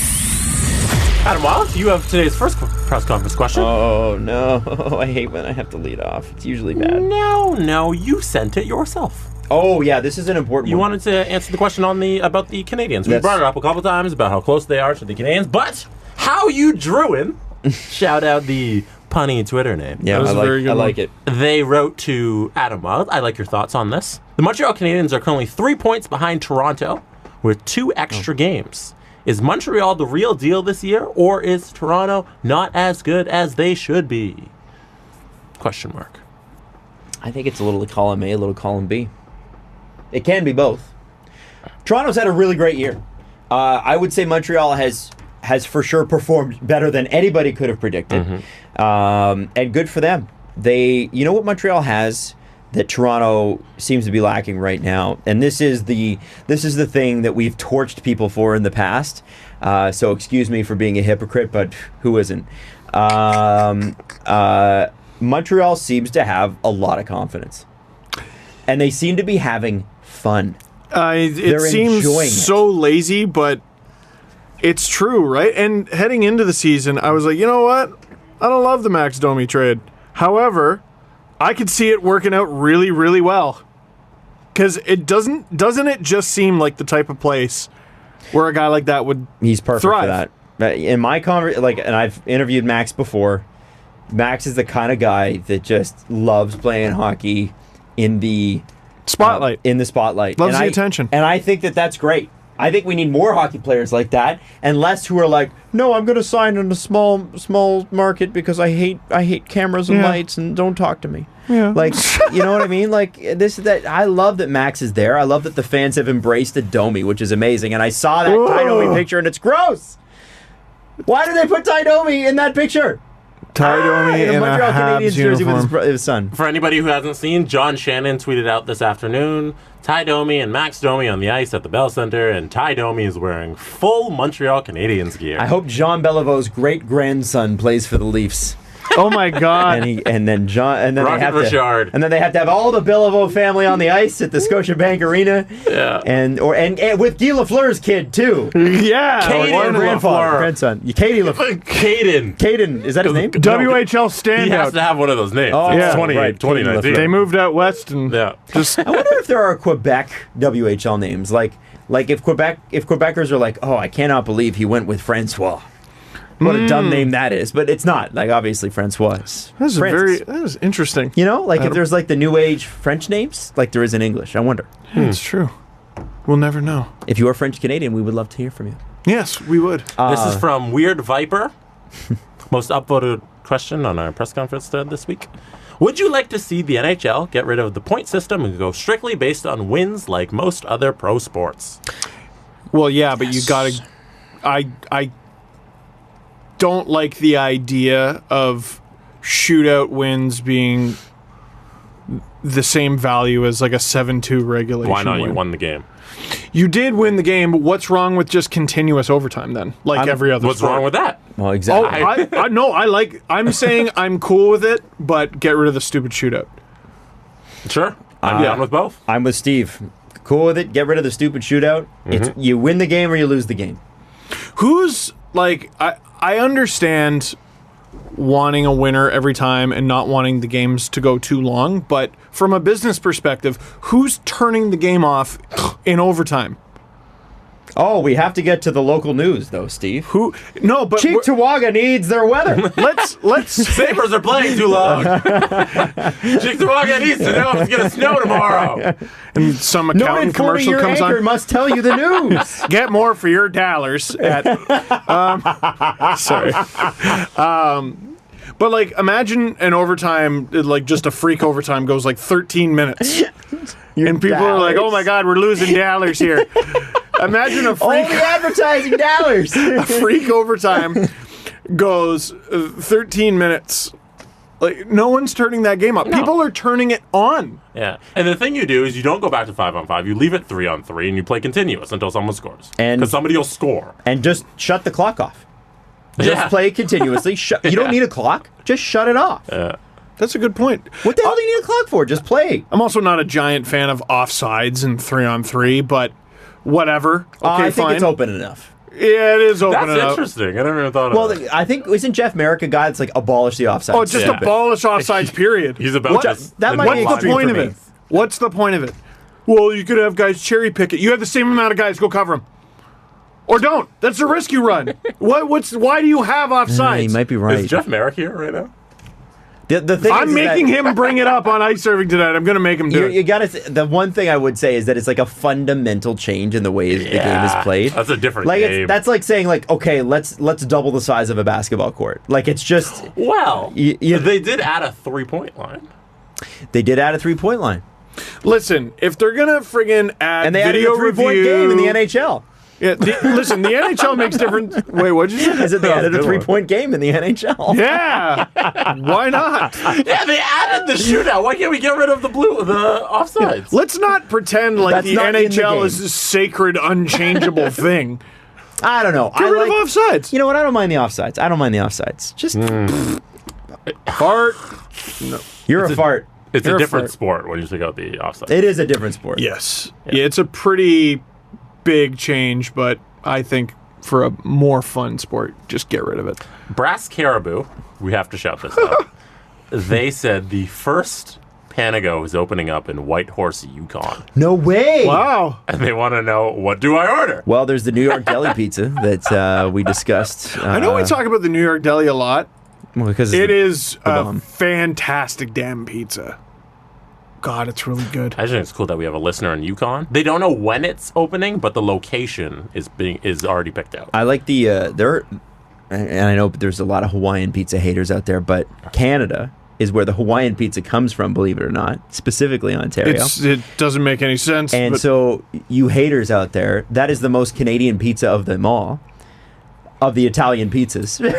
Adam Wild, you have today's first press conference question. Oh, no. I hate when I have to lead off. It's usually bad. No, you sent it yourself. Oh, yeah, this is an important You one. wanted to answer the question about the Canadians. We That's- brought it up a couple times about how close they are to the Canadians, but how you Druin, shout out the punny Twitter name. Yeah, That was a very good I one. like it. They wrote to Adam Wild, I like your thoughts on this. The Montreal Canadiens are currently 3 points behind Toronto with 2 extra games. Is Montreal the real deal this year, or is Toronto not as good as they should be? Question mark. I think it's a little column A, a little column B. It can be both. Toronto's had a really great year. I would say Montreal has for sure performed better than anybody could have predicted, and good for them. You know what Montreal has that Toronto seems to be lacking right now, and this is the thing that we've torched people for in the past. So excuse me for being a hypocrite, but who isn't? Montreal seems to have a lot of confidence, and they seem to be having fun. It They're seems enjoying it. so lazy, but it's true, right? And heading into the season, I was like, you know what? I don't love the Max Domi trade. However, I could see it working out really, really well. Because it doesn't it just seem like the type of place where a guy like that would He's perfect thrive. for that. But in my and I've interviewed Max before. Max is the kind of guy that just loves playing hockey in the spotlight. spotlight. Loves And the attention. And I think that that's great. I think we need more hockey players like that, and less who are like, no, I'm going to sign in a small market because I hate cameras and Yeah. lights and don't talk to me. Yeah. Like, you know what I mean? Like that. I love that Max is there. I love that the fans have embraced the Domi, which is amazing. And I saw that Ty Domi picture, and it's gross. Why did they put Ty Domi in that picture? Ty Domi in a in a Montreal Canadiens Habs jersey with uniform. his son. For anybody who hasn't seen, John Shannon tweeted out this afternoon, Ty Domi and Max Domi on the ice at the Bell Center, and Ty Domi is wearing full Montreal Canadiens gear. I hope Jean Beliveau's great grandson plays for the Leafs. Oh my God. And then Rocket Richard. they have to have all the Beliveau family on the ice at the Scotiabank Arena. Yeah. And with Guy Lafleur's kid too. Yeah. Caden Lafleur. Grandson. Katie Lafleur. Caden. Is that his name? WHL He has standout. to have one of those names. Oh, It's yeah. 2019. They moved out west and Yeah. just I wonder if there are Quebec WHL names. Like if Quebecers are like, oh, I cannot believe he went with Francois. What a dumb name that is, but it's not. Like obviously Francois is. that is interesting. You know, like if there's like the new age French names, like there is in English. I wonder. It's true. We'll never know. If you are French Canadian, we would love to hear from you. Yes, we would. This is from Weird Viper. Most upvoted question on our press conference thread this week. Would you like to see the NHL get rid of the point system and go strictly based on wins like most other pro sports? Well, yeah, but you gotta. I don't like the idea of shootout wins being the same value as like a 7-2 regulation. Why not? win. You won the game. You did win the game, but what's wrong with just continuous overtime then? Like every other What's sport? wrong with that? Well, Oh, exactly. I'm saying I'm cool with it, but get rid of the stupid shootout. Sure. I'm down with both. I'm with Steve. Cool with it. Get rid of the stupid shootout. It's you win the game or you lose the game. Who's like I understand wanting a winner every time and not wanting the games to go too long, but from a business perspective, who's turning the game off in overtime? Oh, we have to get to the local news though, Steve. Who? No, but Cheek Tawaga needs their weather. let's Sabres are playing too long. Chickasaw needs to know if it's going to snow tomorrow. and some No accountant commercial your comes anchor on. must tell you the news. Get more for your dollars at. Sorry. But like, imagine an overtime, like just a freak overtime goes like 13 minutes, and people are like, "Oh my God, we're losing dollars here." Imagine a All freak, the advertising dollars. a freak overtime goes 13 minutes. Like no one's turning that game up. No. People are turning it on. Yeah. And the thing you do is you don't go back to 5-on-5. You leave it 3-on-3 and you play continuous until someone scores. And- Because somebody will score. And just shut the clock off. Just Yeah. play continuously. You don't need a clock. Just shut it off. That's a good point. What the hell do you need a clock for? Just play. I'm also not a giant fan of offsides and 3-on-3, but whatever. Okay, I think fine. it's open enough. Yeah, it is opening That's up. interesting. I never even thought of Well, that. I think isn't Jeff Merrick a guy that's like abolish the offside? Oh, just abolish offsides, period. He's about just... that might be What's the extreme point for of me. it? What's the point of it? Well, you could have guys cherry pick it. You have the same amount of guys. Go cover them. Or don't. That's the risk you run. Why do you have offsides? He might be right. Is Jeff Merrick here right now? The thing I'm is making that him bring it up on ice surfing tonight. I'm going to make him do you it. gotta. The one thing I would say is that it's like a fundamental change in the ways the game is played. That's a different Like game. that's like saying like, okay, let's double the size of a basketball court. Like it's just Well, you- they did add a 3-point line. they did add a 3-point line, Listen, if they're going to friggin' add and they added video a 3-point review... game in the NHL. Yeah, listen, the NHL makes different... Wait, what'd you say? I said they added a good one. 3-point game in the NHL. Yeah. Why not? Yeah, they added the shootout. Why can't we get rid of the offsides? Let's not pretend like That's the not in the NHL game. is this sacred, unchangeable thing. I don't know. Get I rid like, of offsides. You know what? I don't mind the offsides. I don't mind the offsides. Just Fart. you're a fart. It's You're a a different fart. sport when you take out the offside. It is a different sport. Yes. Yeah, it's a pretty big change, but I think for a more fun sport, just get rid of it. Brass Caribou, we have to shout this out. They said the first Panago is opening up in Whitehorse, Yukon. No way. Wow. And they want to know, what do I order? Well, there's the New York Deli pizza that we discussed. I know we talk about the New York Deli a lot. because It is a bomb. fantastic damn pizza. God, it's really good. I just think it's cool that we have a listener in Yukon. They don't know when it's opening, but the location is already picked out. I like the and I know there's a lot of Hawaiian pizza haters out there, but Canada is where the Hawaiian pizza comes from, believe it or not, specifically Ontario. It doesn't make any sense. And but so, you haters out there, that is the most Canadian pizza of them all, of the Italian pizzas, of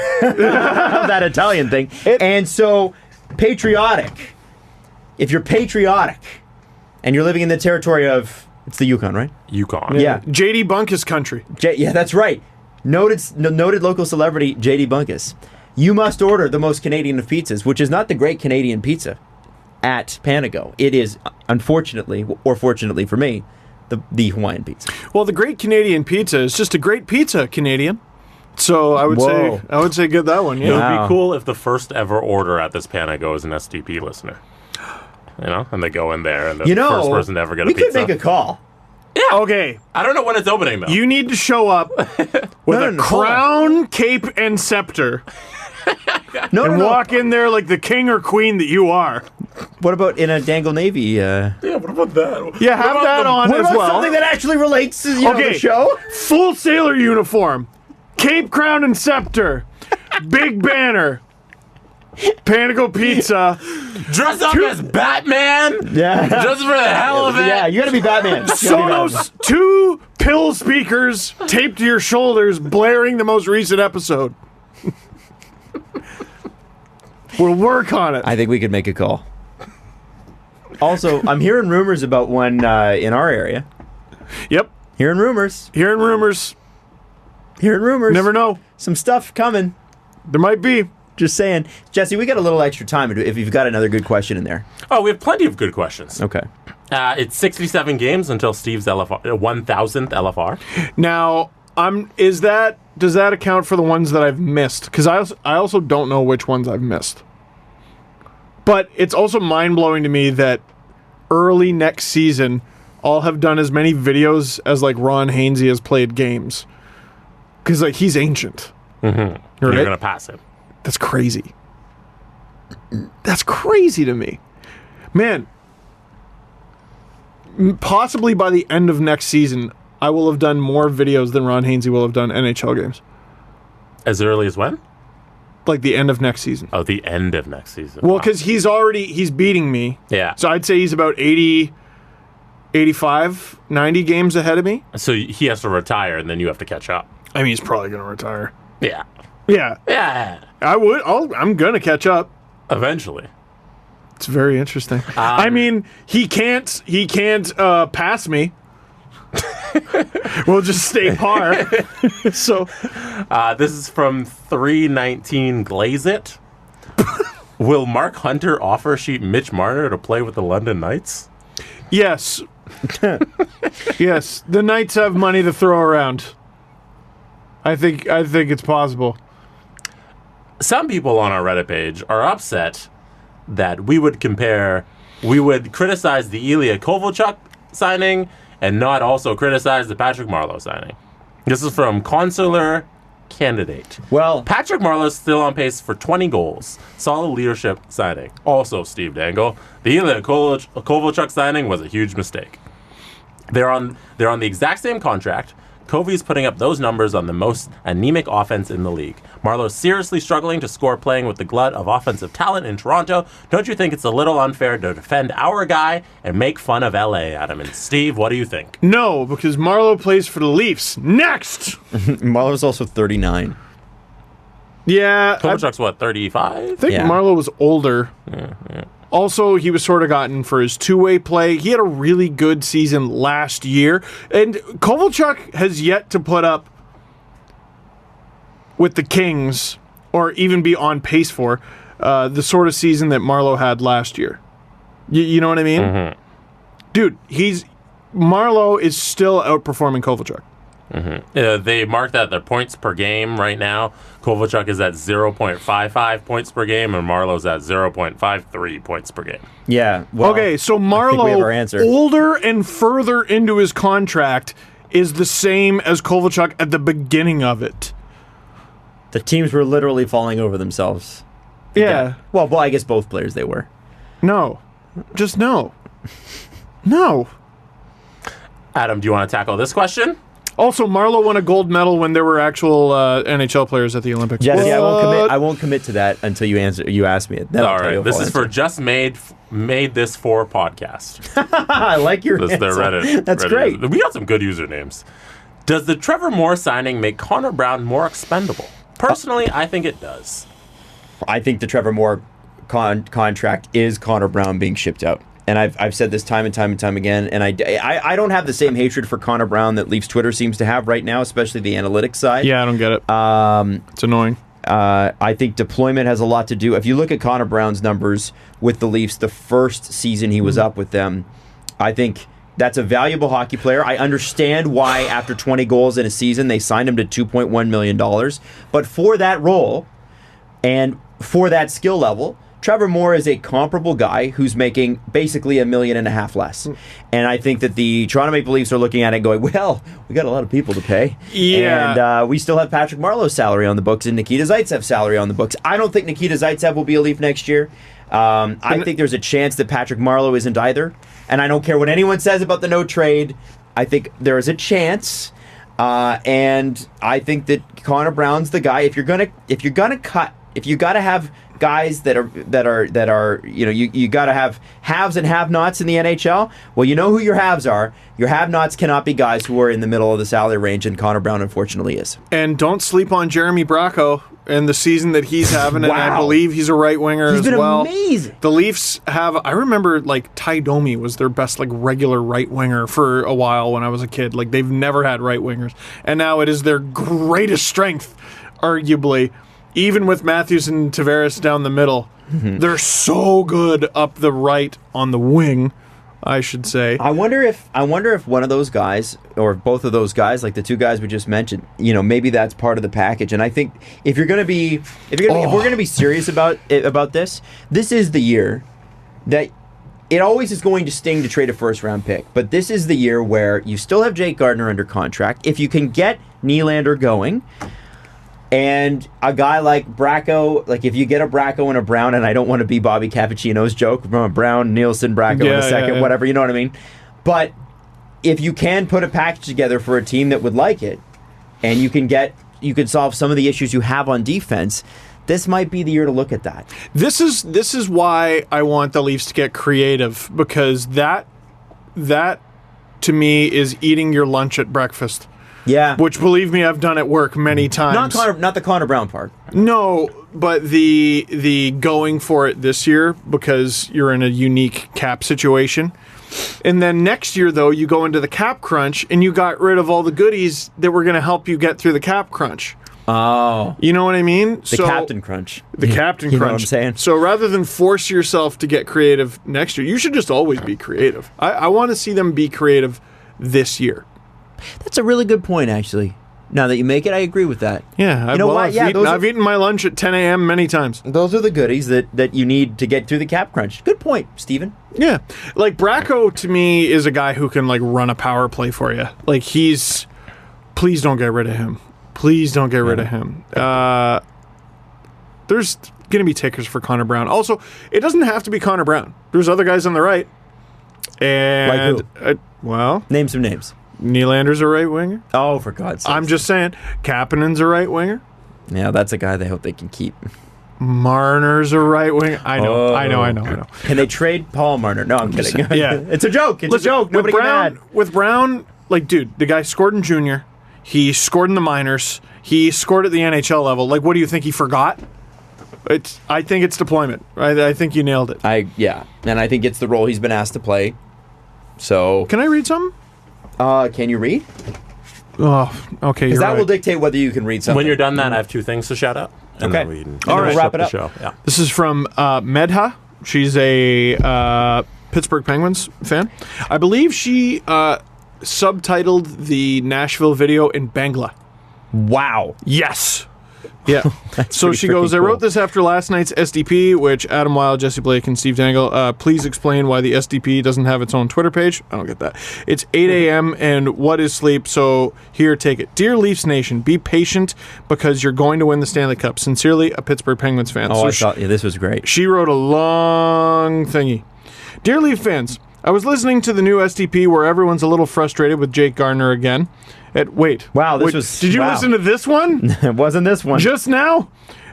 that Italian thing. And so, patriotic. If you're patriotic, and you're living in the territory of, it's the Yukon, right? Yukon. Yeah. JD Bunkus country. Yeah, that's right. Noted local celebrity J.D. Bunkus. You must order the most Canadian of pizzas, which is not the Great Canadian Pizza at Panago. It is, unfortunately, or fortunately for me, the Hawaiian pizza. Well, the Great Canadian Pizza is just a great pizza, Canadian. So I would say get that one. It Yeah. would Wow. be cool if the first ever order at this Panago is an STP listener. You know, and they go in there and the first person to ever get a we pizza. could make a call. Okay, I don't know when it's opening though. you need to show up with a no, hold crown, cape, and scepter, No, and no, no. walk in there like the king or queen that you are. What about in a Dangle Navy? yeah, what about that? Yeah, have that on What as about well. something that actually relates to Okay. the show? Full sailor uniform, cape, crown, and scepter, big banner, Panago pizza. Dress up as Batman? Yeah. Just for the hell of it? Yeah, you gotta be Batman. You gotta be Batman. Sonos 2 pill speakers taped to your shoulders, blaring the most recent episode. We'll work on it. I think we could make a call. Also, I'm hearing rumors about one in our area. Yep. Hearing rumors. Hearing rumors. Hearing rumors. Never know. Some stuff coming. There might be. Just saying. Jesse, we got a little extra time if you've got another good question in there. Oh, we have plenty of good questions. Okay. It's 67 games until Steve's 1000th LFR. Now, does that account for the ones that I've missed? Because I also don't know which ones I've missed. But it's also mind-blowing to me that early next season, I'll have done as many videos as, like, Ron Haensi has played games. Because, like, he's ancient. You're Right? going to pass him. That's crazy. That's crazy to me. Man, possibly by the end of next season, I will have done more videos than Ron Haensi will have done NHL games. As early as when? Like the end of next season. Oh, the end of next season. Well, Wow. because he's beating me. Yeah. So I'd say he's about 80, 85, 90 games ahead of me. So he has to retire, and then you have to catch up. I mean, he's probably going to retire. Yeah. Yeah, Yeah. I'm going to catch up. Eventually. It's very interesting. I mean, he can't pass me. We'll just stay par. So This is from 319 Glaze It. Will Mark Hunter offer sheet Mitch Marner to play with the London Knights? yes, yes, the Knights have money to throw around. I think it's possible. Some people on our Reddit page are upset that we would criticize the Ilya Kovalchuk signing and not also criticize the Patrick Marleau signing. This is from Consular Candidate. Well, Patrick Marleau's still on pace for 20 goals. Solid leadership signing. Also, Steve Dangle, the Ilya Kovalchuk signing was a huge mistake. They're on the exact same contract. Kovy's putting up those numbers on the most anemic offense in the league. Marleau's seriously struggling to score playing with the glut of offensive talent in Toronto. Don't you think it's a little unfair to defend our guy and make fun of LA, Adam? And Steve, what do you think? No, because Marleau plays for the Leafs. Next! Marleau's also 39. Yeah. Kovalchuk's what, 35? I think Yeah. Marleau was older. Yeah. Also, he was sort of gotten for his two-way play. He had a really good season last year. And Kovalchuk has yet to put up with the Kings, or even be on pace for, the sort of season that Marleau had last year. You know what I mean? Mm-hmm. Dude, Marleau is still outperforming Kovalchuk. Mm-hmm. They mark that their points per game right now. Kovalchuk is at 0.55 points per game, and Marleau's at 0.53 points per game. Yeah. Well, Okay, so I think we have our Marleau, answer. older and further into his contract, is the same as Kovalchuk at the beginning of it. The teams were literally falling over themselves. Yeah. Well, I guess both players they were. No. Just no. No. Adam, do you want to tackle this question? Also, Marleau won a gold medal when there were actual NHL players at the Olympics. Jesse, What? I won't commit to that until you ask me it. Then I'll All tell you right, if this I'll is for answer. Just Made This For podcast. I like your That's their answer. Reddit. That's Reddit. great. We got some good usernames. Does the Trevor Moore signing make Connor Brown more expendable? Personally, I think it does. I think the Trevor Moore contract is Connor Brown being shipped out. And I've said this time and time again, and I don't have the same hatred for Connor Brown that Leafs Twitter seems to have right now, especially the analytics side. Yeah, I don't get it. It's annoying. I think deployment has a lot to do. If you look at Connor Brown's numbers with the Leafs, the first season he was up with them, I think that's a valuable hockey player. I understand why after 20 goals in a season they signed him to $2.1 million. But for that role and for that skill level, Trevor Moore is a comparable guy who's making basically $1.5 million less. And I think that the Toronto Maple Leafs are looking at it going, well, we got a lot of people to pay. Yeah. And we still have Patrick Marleau's salary on the books and Nikita Zaitsev's salary on the books. I don't think Nikita Zaitsev will be a Leaf next year. I think there's a chance that Patrick Marleau isn't either. And I don't care what anyone says about the no trade. I think there is a chance. And I think that Connor Brown's the guy. If you're gonna cut, if you got to have guys that are you got to have haves and have-nots in the NHL. Well, you know who your haves are. Your have-nots cannot be guys who are in the middle of the salary range, and Connor Brown unfortunately is. And don't sleep on Jeremy Bracco and the season that he's having, and I Wow. believe he's a right winger He's as been well. amazing. The Leafs have, I remember like Ty Domi was their best like regular right winger for a while when I was a kid. Like they've never had right wingers, and now it is their greatest strength, arguably. Even with Matthews and Tavares down the middle, they're so good up the right on the wing, I should say. I wonder if one of those guys or both of those guys, like the two guys we just mentioned, maybe that's part of the package. And I think if we're going to be serious about this is the year that it always is going to sting to trade a first-round pick. But this is the year where you still have Jake Gardiner under contract. If you can get Nylander going, and a guy like Bracco, like if you get a Bracco and a Brown, and I don't want to be Bobby Cappuccino's joke, Brown, Nielsen, Bracco in a second, whatever, you know what I mean? But if you can put a package together for a team that would like it, and you can solve some of the issues you have on defense, this might be the year to look at that. This is why I want the Leafs to get creative, because that to me is eating your lunch at breakfast. Yeah. Which, believe me, I've done at work many times. Not the Connor Brown part. No, but the going for it this year because you're in a unique cap situation. And then next year, though, you go into the cap crunch and you got rid of all the goodies that were going to help you get through the cap crunch. Oh. You know what I mean? The captain crunch. The captain You crunch. know what I'm saying? So rather than force yourself to get creative next year, you should just always be creative. I want to see them be creative this year. That's a really good point, actually. Now that you make it, I agree with that. Yeah, You know what? Yeah, I've eaten my lunch at 10 a.m. many times. Those are the goodies that you need to get through the cap crunch. Good point, Steven. Yeah, like Bracco to me is a guy who can like run a power play for you. Like please don't get rid of him. Please don't get rid of him. There's going to be takers for Connor Brown. Also, it doesn't have to be Connor Brown. There's other guys on the right. And Like who? Name some names. Nylander's a right winger. Oh, for God's sake. I'm just saying, Kapanen's a right winger. Yeah, that's a guy they hope they can keep. Marner's a right winger. I know. Can they trade Paul Marner? No, I'm kidding. Yeah. It's a joke. It's a joke. Nobody get mad. With Brown, like, dude, the guy scored in junior. He scored in the minors. He scored at the NHL level. Like, what do you think he forgot? I think it's deployment. I think you nailed it. And I think it's the role he's been asked to play. So, Can I read something? can you read? Oh, okay. Because that will dictate whether you can read something. When you're done that, I have 2 things to shout out. And Okay. then we can All right, finish wrap it the up. show. Yeah. This is from Medha. She's a Pittsburgh Penguins fan. I believe she subtitled the Nashville video in Bangla. Wow. Yes. Yeah. So pretty she goes, freaking I wrote cool. this after last night's SDP, which Adam Wilde, Jesse Blake, and Steve Dangle. Please explain why the SDP doesn't have its own Twitter page. I don't get that. It's 8 a.m. and what is sleep? So here, take it. Dear Leafs Nation, be patient because you're going to win the Stanley Cup. Sincerely, a Pittsburgh Penguins fan. Oh, I thought this was great. She wrote a long thingy. Dear Leaf fans, I was listening to the new SDP where everyone's a little frustrated with Jake Gardiner again. Wow, this was... Did you wow. listen to this one? It wasn't this one. Just now?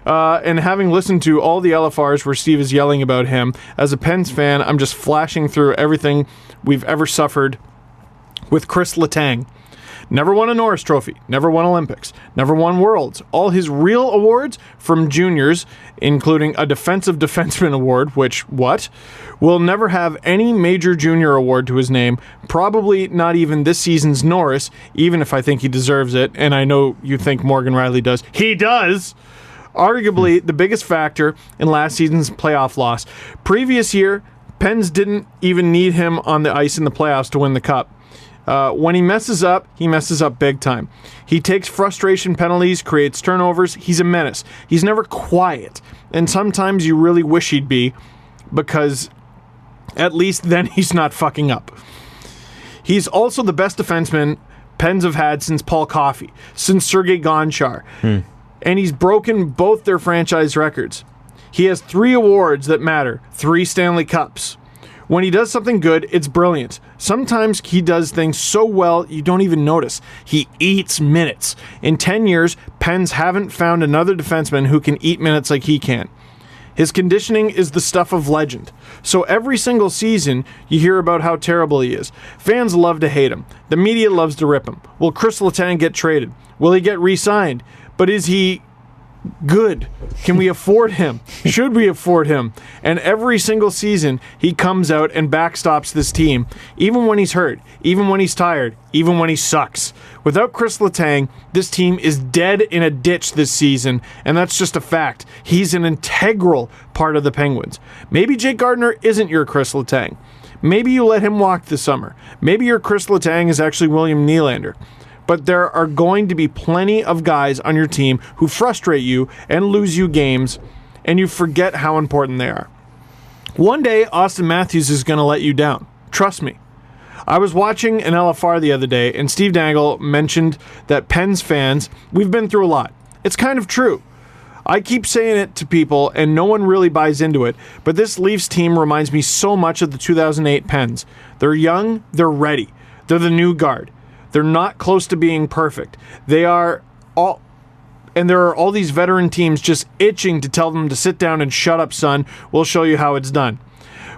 And having listened to all the LFRs where Steve is yelling about him, as a Pens fan, I'm just flashing through everything we've ever suffered with Chris Letang. Never won a Norris Trophy, never won Olympics, never won Worlds. All his real awards from juniors, including a defensive defenseman award, which, will never have any major junior award to his name, probably not even this season's Norris, even if I think he deserves it, and I know you think Morgan Riley does. He does! Arguably the biggest factor in last season's playoff loss. Previous year, Pens didn't even need him on the ice in the playoffs to win the Cup. When he messes up big time. He takes frustration penalties, creates turnovers. He's a menace. He's never quiet. And sometimes you really wish he'd be, because at least then he's not fucking up. He's also the best defenseman Pens have had since Paul Coffey, since Sergei Gonchar. And he's broken both their franchise records. He has 3 awards that matter, 3 Stanley Cups. When he does something good, it's brilliant. Sometimes he does things so well you don't even notice. He eats minutes. In 10 years, Pens haven't found another defenseman who can eat minutes like he can. His conditioning is the stuff of legend. So every single season, you hear about how terrible he is. Fans love to hate him. The media loves to rip him. Will Chris Letang get traded? Will he get re-signed? But is he good? Can we afford him? Should we afford him? And every single season, he comes out and backstops this team, even when he's hurt, even when he's tired, even when he sucks. Without Chris Letang, this team is dead in a ditch this season, and that's just a fact. He's an integral part of the Penguins. Maybe Jake Gardiner isn't your Chris Letang. Maybe you let him walk this summer. Maybe your Chris Letang is actually William Nylander. But there are going to be plenty of guys on your team who frustrate you and lose you games, and you forget how important they are. One day, Austin Matthews is going to let you down. Trust me. I was watching an LFR the other day, and Steve Dangle mentioned that Pens fans, we've been through a lot. It's kind of true. I keep saying it to people, and no one really buys into it, but this Leafs team reminds me so much of the 2008 Pens. They're young, they're ready. They're the new guard. They're not close to being perfect. There are all these veteran teams just itching to tell them to sit down and shut up, son. We'll show you how it's done.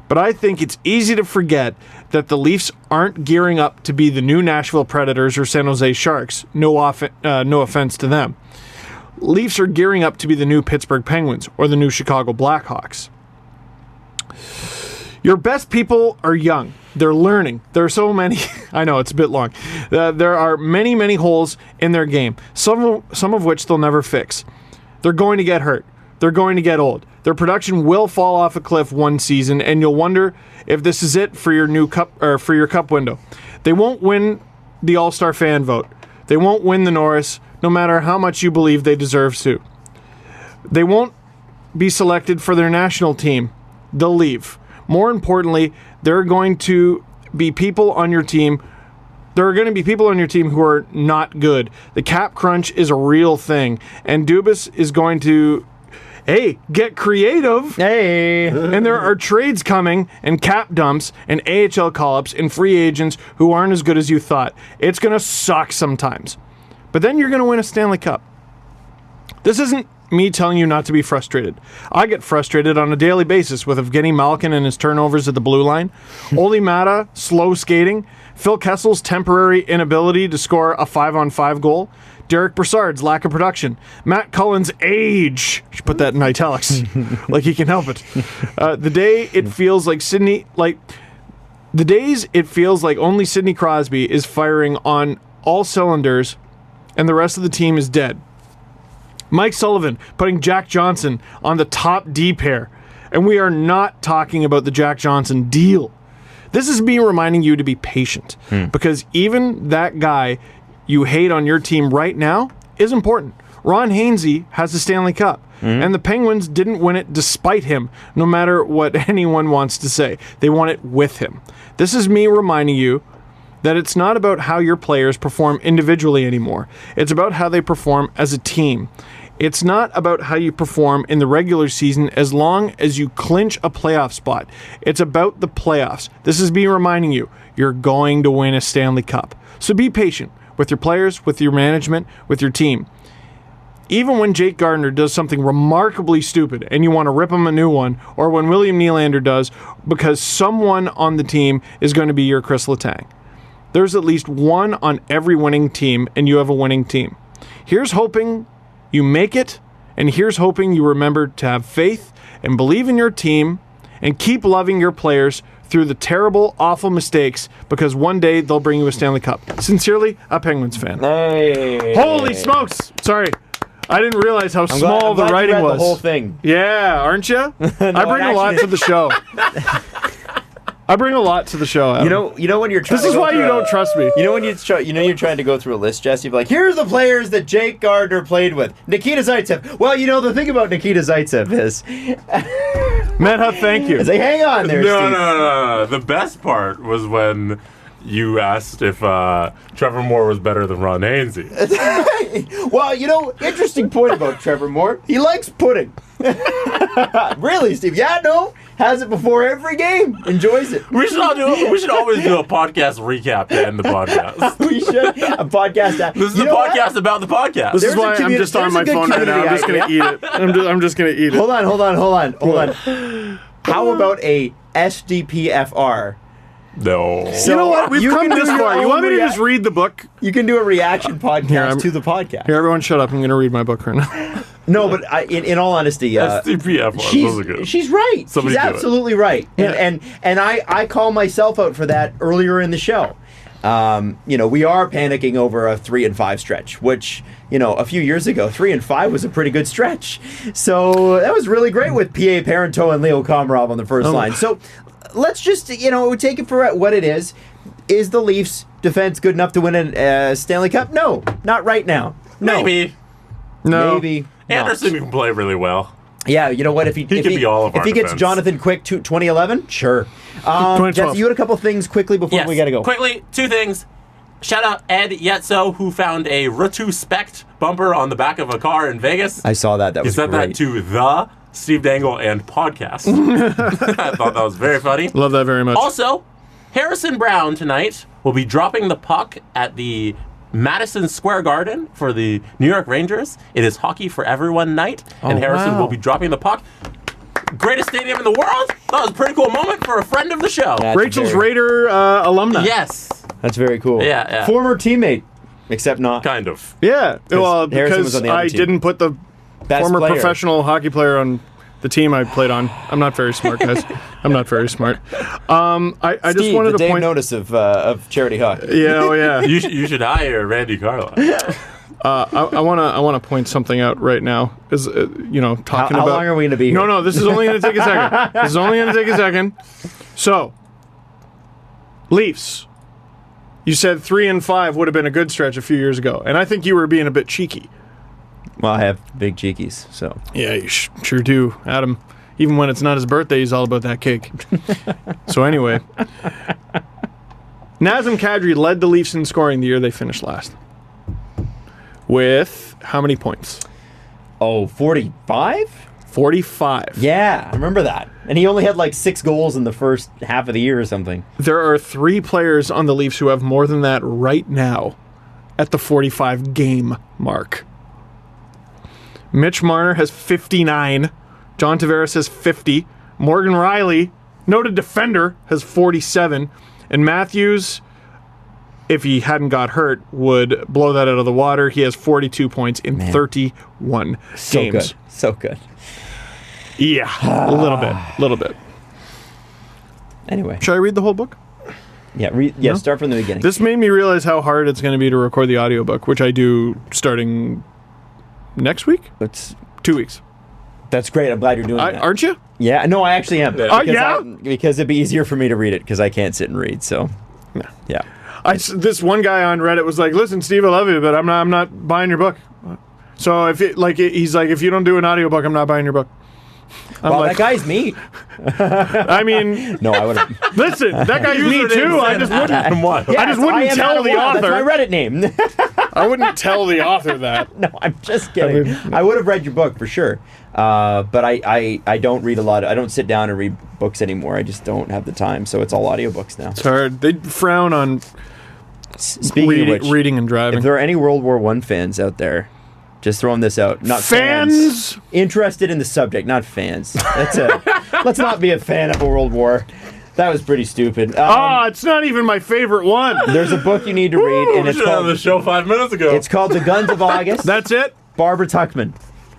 But I think it's easy to forget that the Leafs aren't gearing up to be the new Nashville Predators or San Jose Sharks. No offense to them. Leafs are gearing up to be the new Pittsburgh Penguins or the new Chicago Blackhawks. Your best people are young. They're learning. There are so many. I know, it's a bit long. There are many, many holes in their game, some of which they'll never fix. They're going to get hurt. They're going to get old. Their production will fall off a cliff one season, and you'll wonder if this is it for your new cup or for your cup window. They won't win the All-Star fan vote. They won't win the Norris, no matter how much you believe they deserve to. They won't be selected for their national team. They'll leave. More importantly, there are going to be people on your team who are not good. The cap crunch is a real thing, and Dubas is going to, get creative. Hey. And there are trades coming, and cap dumps, and AHL call-ups, and free agents who aren't as good as you thought. It's going to suck sometimes. But then you're going to win a Stanley Cup. This isn't me telling you not to be frustrated. I get frustrated on a daily basis with Evgeny Malkin and his turnovers at the blue line, Olli Mata slow skating, Phil Kessel's temporary inability to score a 5-on-5 goal, Derek Brassard's lack of production, Matt Cullen's age. I should put that in italics, like he can help it. The days it feels like only Sidney Crosby is firing on all cylinders, and the rest of the team is dead. Mike Sullivan putting Jack Johnson on the top D pair. And we are not talking about the Jack Johnson deal. This is me reminding you to be patient. Because even that guy you hate on your team right now is important. Ron Haensi has the Stanley Cup. And the Penguins didn't win it despite him, no matter what anyone wants to say. They won it with him. This is me reminding you that it's not about how your players perform individually anymore. It's about how they perform as a team. It's not about how you perform in the regular season as long as you clinch a playoff spot. It's about the playoffs. This is me reminding you, you're going to win a Stanley Cup. So be patient with your players, with your management, with your team. Even when Jake Gardiner does something remarkably stupid and you want to rip him a new one, or when William Nylander does, because someone on the team is going to be your Chris Letang. There's at least one on every winning team, and you have a winning team. Here's hoping you make it, and here's hoping you remember to have faith and believe in your team and keep loving your players through the terrible, awful mistakes, because one day they'll bring you a Stanley Cup. Sincerely, a Penguins fan. Hey. Holy smokes! Sorry. I didn't realize how small the writing you read was. The whole thing. Yeah, aren't you? I bring a lot to the show. I bring a lot to the show, Adam. You know when you're trying. This is why you don't trust me. You know when you're trying to go through a list, Jesse. Like, here's the players that Jake Gardiner played with. Nikita Zaitsev. Well, the thing about Nikita Zaitsev is, Meta, thank you. Like, hang on there, Steve. No. The best part was when you asked if Trevor Moore was better than Ron Haensi. Well, interesting point about Trevor Moore. He likes pudding. Really, Steve? Yeah, no. Has it before every game. Enjoys it. We should always do a podcast recap to end the podcast. We should. A podcast. This is the podcast about the podcast. This is why I'm just on my phone right now. I'm just going to eat it. I'm just going to eat it. Hold on. How about a SDPFR? No. So, you know what? We've come this far. You want me to just read the book? You can do a reaction podcast to the podcast. Here, everyone shut up. I'm going to read my book right now. No, but in all honesty, SDPFR. She's right. She's absolutely right. Yeah. And I call myself out for that earlier in the show. We are panicking over a 3-5 stretch, which, a few years ago, 3-5 was a pretty good stretch. So that was really great with P.A. Parenteau and Leo Komarov on the first line. So let's just, take it for what it is. Is the Leafs defense good enough to win a Stanley Cup? No, not right now. No. Maybe. No. Maybe. Anderson can play really well. Yeah, you know what? If he be all of our gets defense. Jonathan Quick to 2011, sure. 2012. Jesse, you had a couple things quickly before we got to go. Quickly, two things. Shout out Ed Yetso, who found a Retrospect bumper on the back of a car in Vegas. I saw that. That was great. He sent that to the Steve Dangle and podcast. I thought that was very funny. Love that very much. Also, Harrison Brown tonight will be dropping the puck at the Madison Square Garden for the New York Rangers. It is Hockey for Everyone night, and Harrison will be dropping the puck. Greatest stadium in the world. That was a pretty cool moment for a friend of the show. Rachel's Raider alumni. Yes. That's very cool. Yeah. Former teammate, except not. Kind of. Yeah. Well, Harrison was because on the other I team. didn't put the Best former player. professional hockey player on the team I played on. I'm not very smart, guys. I'm not very smart. I Steve, just wanted the to Dave point. Notice of charity hockey. Yeah. Oh yeah. You should hire Randy Carlisle. I want to point something out right now. Is talking about how long are we going to be here? No. This is only going to take a second. So, Leafs, You said 3 and 5 would have been a good stretch a few years ago, and I think you were being a bit cheeky. Well, I have big cheekies, so. Yeah, you sure do, Adam. Even when it's not his birthday, he's all about that cake. So anyway, Nazem Kadri led the Leafs in scoring the year they finished last. With how many points? Oh, 45? 45. Yeah, I remember that. And he only had like 6 goals in the first half of the year or something. There are 3 players on the Leafs who have more than that right now at the 45 game mark. Mitch Marner has 59. John Tavares has 50. Morgan Riley, noted defender, has 47. And Matthews, if he hadn't got hurt, would blow that out of the water. He has 42 points in 31 games. So good. Yeah, a little bit. Anyway. Should I read the whole book? Yeah, start from the beginning. This made me realize how hard it's going to be to record the audiobook, which I do starting next week? It's 2 weeks. That's great. I'm glad you're doing that. Aren't you? Yeah, no, I actually am. Yeah? Because it'd be easier for me to read it because I can't sit and read, so. Yeah. This one guy on Reddit was like, "Listen, Steve, I love you, but I'm not buying your book." So he's like, "If you don't do an audiobook, I'm not buying your book." Well, that guy's me. I mean, no, I would have. Listen, that guy's me too. I just wouldn't tell the author. That's my Reddit name. I wouldn't tell the author that. No, I'm just kidding. I would have read your book for sure, but I don't read a lot. I don't sit down and read books anymore. I just don't have the time, so it's all audiobooks now. It's hard. They frown on Speaking of which, reading and driving. If there are any World War I fans out there, just throwing this out. Not fans interested in the subject, not fans. Let's not be a fan of a World War. That was pretty stupid. It's not even my favorite one. There's a book you need to read, and it's called the show 5 minutes ago. It's called The Guns of August. That's it. Barbara Tuchman.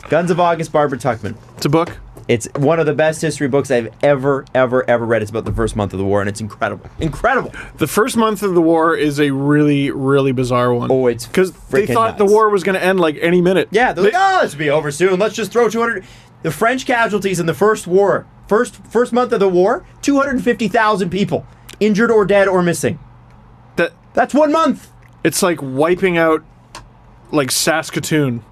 Guns of August, Barbara Tuchman. It's a book. It's one of the best history books I've ever read. It's about the first month of the war, and it's incredible. Incredible. The first month of the war is a really, really bizarre one. Oh, it's because they thought the war was going to end like any minute. Yeah, they're like, this will be over soon. Let's just throw 200. The French casualties in the first war, first month of the war, 250,000 people injured or dead or missing. That's 1 month. It's like wiping out like Saskatoon.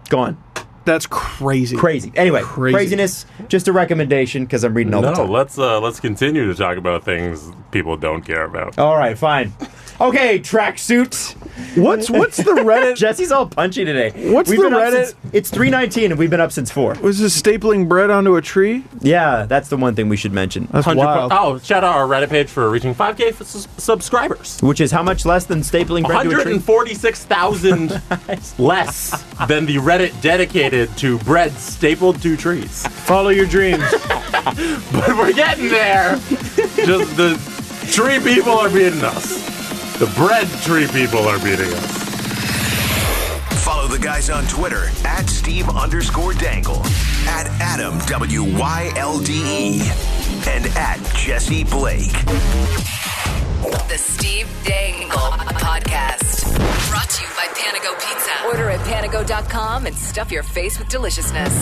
Gone. That's crazy. Crazy. Anyway, craziness. Just a recommendation because I'm reading all the time. Let's continue to talk about things people don't care about. All right, fine. Okay, tracksuit. What's the Reddit? Jesse's all punchy today. What's the Reddit? It's 3:19 and we've been up since 4. Was this stapling bread onto a tree? Yeah, that's the one thing we should mention. That's wild. Shout out our Reddit page for reaching 5K subscribers. Which is how much less than stapling bread to a tree? 146,000 less than the Reddit dedicated to bread stapled to trees. Follow your dreams. But we're getting there. Just the tree people are beating us. The bread tree people are beating us. Follow the guys on Twitter at Steve_Dangle, at Adam WYLDE, and at Jesse Blake. The Steve Dangle Podcast. Brought to you by Panago Pizza. Order at panago.com and stuff your face with deliciousness.